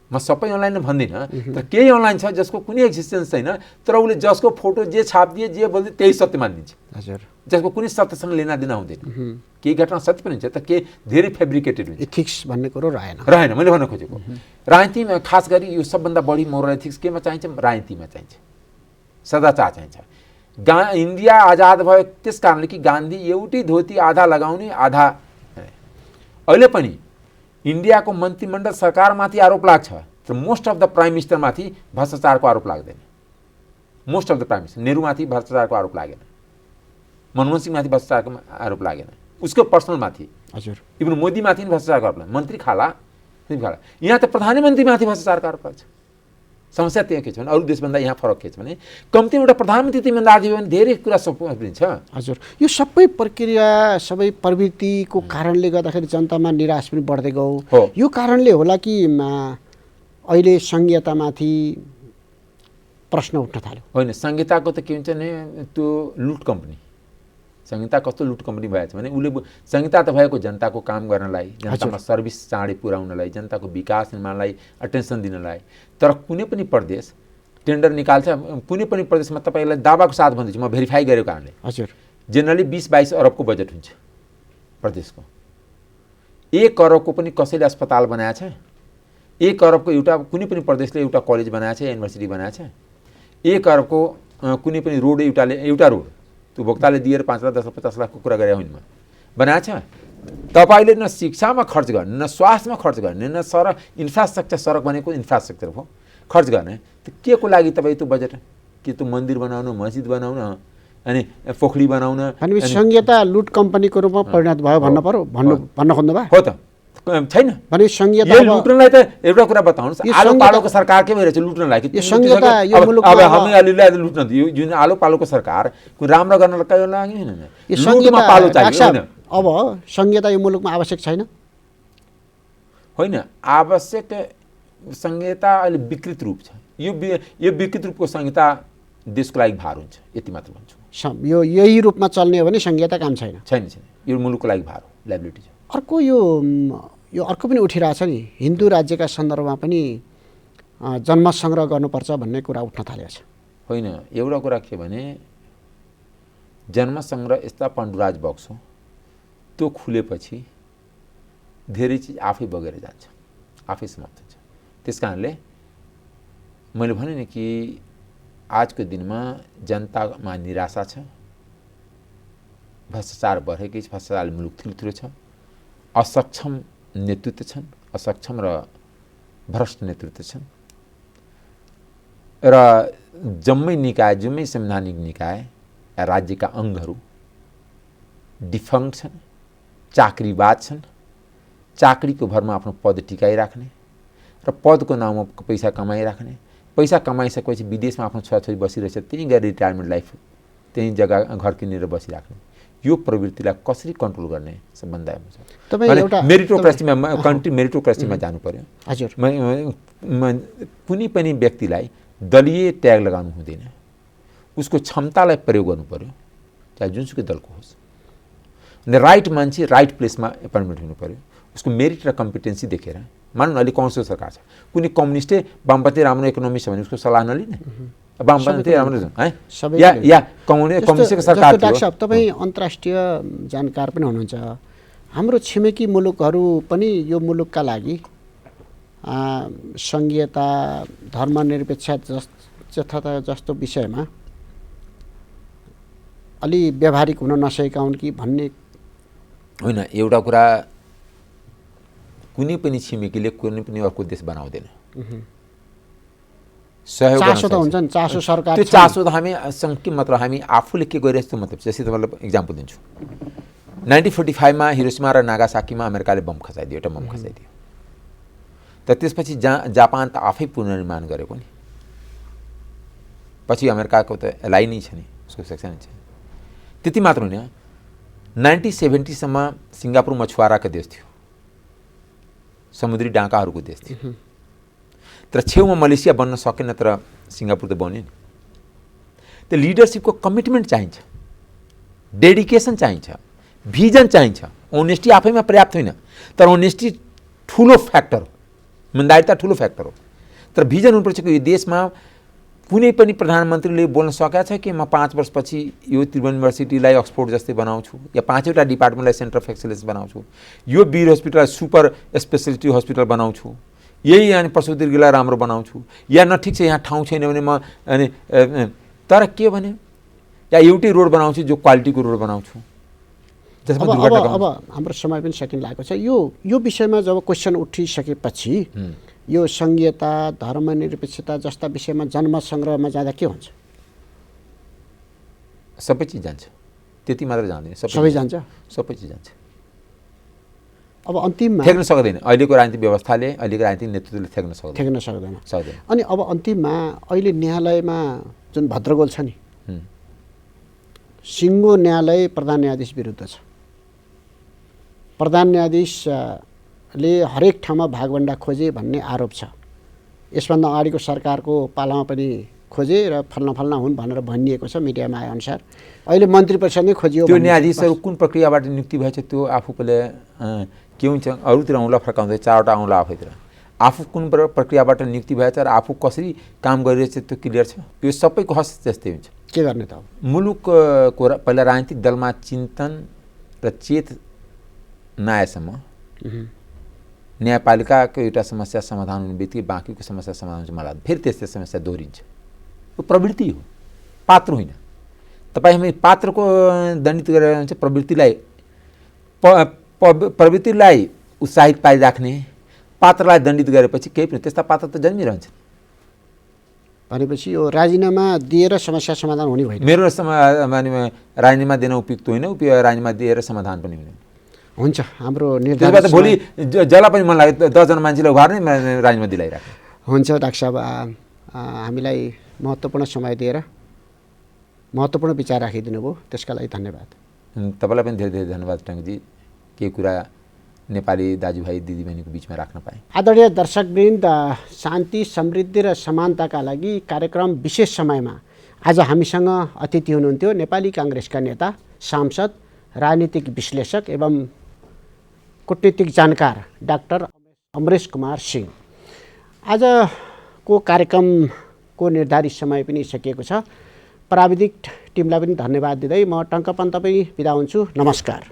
म सबै अनलाइन भन्दिनँ, तर केही अनलाइन छ जसको कुनै एक्जिस्टेन्स छैन, तर उसले जसको फोटो जे छापिदिए जे बोलिदिए त्यही सत्य मानिदिन्छ। हजुर, जसको कुनै सत्यसँग लेनादेना हुँदैन। केही घटना सत्य पनि हुन्छ, तर केही धेरै फेब्रिकेटेड हुन्छ। इथिक्स भन्ने कुरो रहेन। मैले भन्न खोजेको राजनीतिमा खास गरी यो सबभन्दा बढी मोरल इथिक्स केमा चाहिन्छ? राजनीतिमा चाहिन्छ, सदाचार चाहिन्छ। इन्डिया आजाद भयो त्यस कारणले कि गान्धी एउटै धोती आधा लगाउने आधा। अहिले पनि इन्डियाको मन्त्रीमण्डल सरकारमाथि आरोप लाग्छ, तर मोस्ट अफ द प्राइम मिनिस्टरमाथि भ्रष्टाचारको आरोप लाग्दैन। Most of the prime minister, नेहरूमाथि भ्रष्टाचारको आरोप लागेन, मनमोहन सिंहमाथि भ्रष्टाचारको आरोप लागेन, उसको पर्सनलमाथि। हजुर, इभन मोदीमाथि पनि भ्रष्टाचारको आरोप लाग्छ, मन्त्री खाला। यहाँ त प्रधानमन्त्रीमाथि भ्रष्टाचारको आरोप लाग्छ। समस्या त्यहाँ के छ भने अरू देशभन्दा यहाँ फरक के छ भने कम्तीमा एउटा प्रधानमन्त्री इमान्दार थियो भने धेरै कुरा सफलिन्छ। हजुर, यो सबै प्रक्रिया, सबै प्रवृत्तिको कारणले गर्दाखेरि जनतामा निराश पनि बढ्दै गयो। यो कारणले होला कि अहिले संहितामाथि प्रश्न उठ्न थाल्यो? होइन, संहिताको त के हुन्छ भने त्यो लुट कम्पनी, संहिता कस्तो लुट कम्पनी भएछ भने उसले संहिता त भएको जनताको काम गर्नलाई, जनतामा सर्भिस चाँडै पुर्याउनलाई, जनताको विकास निर्माणलाई अटेन्सन दिनलाई। तर कुनै पनि प्रदेश टेन्डर निकाल्छ, कुनै पनि प्रदेशमा तपाईँलाई दावाको साथ भन्दैछु म भेरिफाई गरेको कारणले। हजुर, जेनरली 20-22 अरबको बजेट हुन्छ प्रदेशको। 1 अरबको पनि कसैले अस्पताल बनाएको छ, 1 अरबको एउटा कुनै पनि प्रदेशले एउटा कलेज बनाएको छ, युनिभर्सिटी बनाएको छ, 1 अरबको कुनै पनि रोड एउटा रोड त्यो भोक्ताले दिएर 5 लाख 10 लाख 50 लाखको कुरा गरे होइन बनाएको छ। तपाईँले न शिक्षामा खर्च गर्ने, न स्वास्थ्यमा खर्च गर्ने, न सडक इन्फ्रास्ट्रक्चर, सडक भनेको इन्फ्रास्ट्रक्चर हो, खर्च गर्ने। त के को लागि तपाईँ त्यो बजेट? कि त्यो मन्दिर बनाउनु, मस्जिद बनाउन, अनि पोखरी बनाउन? संहिता लुट कम्पनीको रूपमा परिणत भयो भन्न पर्यो, भन्न खोज्नु भयो? हो त, छैन भने संहिता लुट्नलाई त एउटा कुरा बताउनुहोस्, आलो पालोको सरकार के भइरहेछ लुट्नलाई? कि अब हामी अलिअलि लुट्न दियो, जुन आलो पालोको सरकार राम्रो गर्नलाई कहिले लाग्यो होइन, लुटमा पालो चाहियो। अब संहिता यो मुलुकमा आवश्यक छैन? होइन, आवश्यक संहिता अहिले विकृत रूप छ। यो विकृत रूपको संहिता देशको लागि भार हुन्छ, यति मात्र भन्छु। यो यही रूपमा चल्ने हो भने संहिता काम छैन? छैन, यो मुलुकको लागि भार हो, लाइबिलिटी छ। अर्को यो अर्को पनि उठिरहेछ नि, हिन्दू राज्यका सन्दर्भमा पनि जन्म सङ्ग्रह गर्नुपर्छ भन्ने कुरा उठ्न थालेको छ। होइन, एउटा कुरा के भने जन्म सङ्ग्रह यस्ता पण्डुराज बक्स हो, त्यो खुलेपछि धेरै चिज आफै बगेर जान्छ, आफै समाप्त हुन्छ। त्यस कारणले मैले भने नि कि आजको दिनमा जनतामा निराशा छ, भ्रष्टाचार बढेकै छ, भ्रष्टाचारले मुलुक ठुल्ठुलो छ, असक्षम नेतृत्व छन्, असक्षम र भ्रष्ट नेतृत्व छन् र जम्मै निकाय, जम्मै संवैधानिक निकाय राज्यका अङ्गहरू डिफङ्क्ट छन्, चाकरीबाज छन्, चाकरीको भरमा आफ्नो पद टिकाइराख्ने र पदको नाउँमा पैसा कमाइराख्ने, पैसा कमाइसकेपछि विदेशमा आफ्नो छोराछोरी बसिरहेछ, त्यहीँ गएर रिटायरमेन्ट लाइफ त्यहीँ जग्गा घर किनेर बसिराख्ने, यो प्रवृत्तिलाई कसरी कन्ट्रोल गर्ने सम्बन्ध छ। मेरिटोक्रेसीमा कन्ट्री मेरिटोक्रेसीमा जानु पर्यो। हजुर, कुनै पनि व्यक्तिलाई दलीय ट्याग लगाउनु हुँदैन, उसको क्षमतालाई प्रयोग गर्नु पर्यो, चाहे जुनसुकै दलको होस्। अनि राइट मान्छे राइट प्लेसमा एपोइन्टमेन्ट हुनु पर्यो, उसको मेरिट र कम्पिटेन्सी देखेर। मानौँ न अहिले कांग्रेसको सरकार छ, कुनै कम्युनिस्टै वामपन्थी राम्रो इकोनोमी छ भने उसको सल्लाह नलिने, वामपन्थी राम्रो छ या कम्युनिस्टको सरकार थियो। डाक्टर साहब, तपाईँ अन्तर्राष्ट्रिय जानकार पनि हुनुहुन्छ। हाम्रो छिमेकी मुलुकहरू पनि यो मुलुकका लागि सङ्घीयता, धर्मनिरपेक्षता जस्तो विषयमा अलि व्यावहारिक हुन नसकेका हुन् कि भन्ने होइन। एउटा कुरा, कुनै पनि छिमेकीले कुनै पनि अर्को देश बनाउँदैन। सहयोग चासो त हुन्छ नि, चासो सरकार, त्यो चासो त हामी के मतलब हामी आफूले के गरिरहेको छ मतलब। जस्तै तपाईँलाई इक्जाम्पल दिन्छु, 1945 हिरोसिमा र नागासाकीमा अमेरिकाले बम खसाइदियो, एउटा बम खसाइदियो। त त्यसपछि जापान त आफै पुनर्निर्माण गरेको नि, पछि अमेरिकाको त एलाइ नै छ नि, उसको सेक्सन नै छ। त्यति मात्र होइन, 1970 सम्म सिङ्गापुर मछुवाराको देश थियो, समुद्री डाँकाहरूको देश थियो। तर छेउमा मलेसिया बन्न सकेन, तर सिङ्गापुर त बन्यो नि। त्यो लिडरसिपको कमिटमेन्ट चाहिन्छ, डेडिकेसन चाहिन्छ, भिजन चाहिन्छ। अनेस्टी आफैमा पर्याप्त होइन, तर अनेस्टी ठुलो फ्याक्टर हो, इमान्दारिता ठुलो फ्याक्टर हो। तर भिजन हुनुपर्छ कि यो देशमा कुनै पनि प्रधानमन्त्रीले बोल्न सकेका छ कि म 5 वर्षपछि यो त्रिभुवन युनिभर्सिटीलाई अक्सफोर्ड जस्तै बनाउँछु, या 5वटा डिपार्टमेन्टलाई सेन्टर अफ एक्सलेन्स बनाउँछु, यो वीर हस्पिटललाई सुपर स्पेसलिटी हस्पिटल बनाउँछु, यही अनि प्रसुति गृहलाई राम्रो बनाउँछु, या न ठिक छ यहाँ ठाउँ छैन भने म अनि तर के भने या एउटै रोड बनाउँछु जो क्वालिटीको रोड बनाउँछु। अब हाम्रो समय पनि सकिन लागेको छ। यो विषयमा जब क्वेसन उठिसकेपछि यो सङ्घीयता, धर्मनिरपेक्षता जस्ता विषयमा जनमत सङ्ग्रहमा जाँदा के हुन्छ? सबै चिज जान्छ, त्यति मात्र जाँदैन, सबै जान्छ, सबै चिज जान्छ। अब अन्तिममा थ्याक्न सक्दैन, अहिलेको राजनीतिक व्यवस्थाले, अहिलेको राजनीतिक नेतृत्वले थ्याक्न सक्दैन। अनि अब अन्तिममा अहिले न्यायालयमा जुन भद्रगोल छ नि, सिङ्गो न्यायालय प्रधान न्यायाधीश विरुद्ध छ। प्रधान न्यायाधीशले हरेक ठाउँमा भागभण्डा खोजे भन्ने आरोप छ। यसभन्दा अगाडिको सरकारको पालामा पनि खोजे र फल्ना हुन् भनेर भनिएको छ मिडियामा आए अनुसार। अहिले मन्त्री परिषदमै खोजियो। त्यो न्यायाधीशहरू कुन प्रक्रियाबाट नियुक्ति भएछ त्यो आफू पहिले के हुन्छ, अरूतिर औँला फर्काउँदै 4वटा औँला आफैतिर, आफू कुन प्रक्रियाबाट नियुक्ति भएछ र आफू कसरी काम गरिरहेछ त्यो क्लियर छ। यो सबैको हस्त जस्तै हुन्छ। के गर्ने त? मुलुकको पहिला राजनीतिक दलमा चिन्तन र चेत नआएसम्म न्यायपालिकाको एउटा समस्या समाधान हुने बित्तिकै बाँकीको समस्या समाधान हुन्छ। मलाई फेरि त्यस्तै समस्या दोहोरिन्छ। यो प्रवृत्ति हो, पात्र होइन। तपाईँ हामी पात्रको दण्डित गरेर हुन्छ, प्रवृत्तिलाई उत्साहित पारिराख्ने, पात्रलाई दण्डित गरेपछि केही पनि त्यस्ता पात्र त जन्मिरहन्छ। भनेपछि यो राजीनामा दिएर समस्या समाधान हुने होइन। मेरो राजीनामा दिन उपयुक्त होइन, राजीनामा दिएर समाधान पनि हुँदैन। हुन्छ, हाम्रो निर्धारित त भोलि जसलाई पनि मन लाग्यो 10 जना मान्छेलाई उभार्ने राजीनामा दिलाइराख्ने। हुन्छ डाक्टर साहब, हामीलाई महत्त्वपूर्ण समय दिएर महत्त्वपूर्ण विचार राखिदिनु भयो, त्यसका लागि धन्यवाद। तपाईँलाई पनि धेरै धेरै धन्यवाद टङ्कजी, के कुरा नेपाली दाजुभाइ दिदीबहिनीको बिचमा राख्न पाएँ। आदरणीय दर्शकवृन्द, शान्ति, समृद्धि र समानताका लागि कार्यक्रम विशेष समयमा आज हामीसँग अतिथि हुनुहुन्थ्यो नेपाली काङ्ग्रेसका नेता, सांसद, राजनीतिक विश्लेषक एवं कूटनीतिक जानकार डाक्टर अमरेश कुमार सिंह। आजको कार्यक्रमको निर्धारित समय पनि सकिएको छ। प्राविधिक टिमलाई पनि धन्यवाद दिँदै म टङ्क पन्त पनि बिदा हुन्छु। नमस्कार।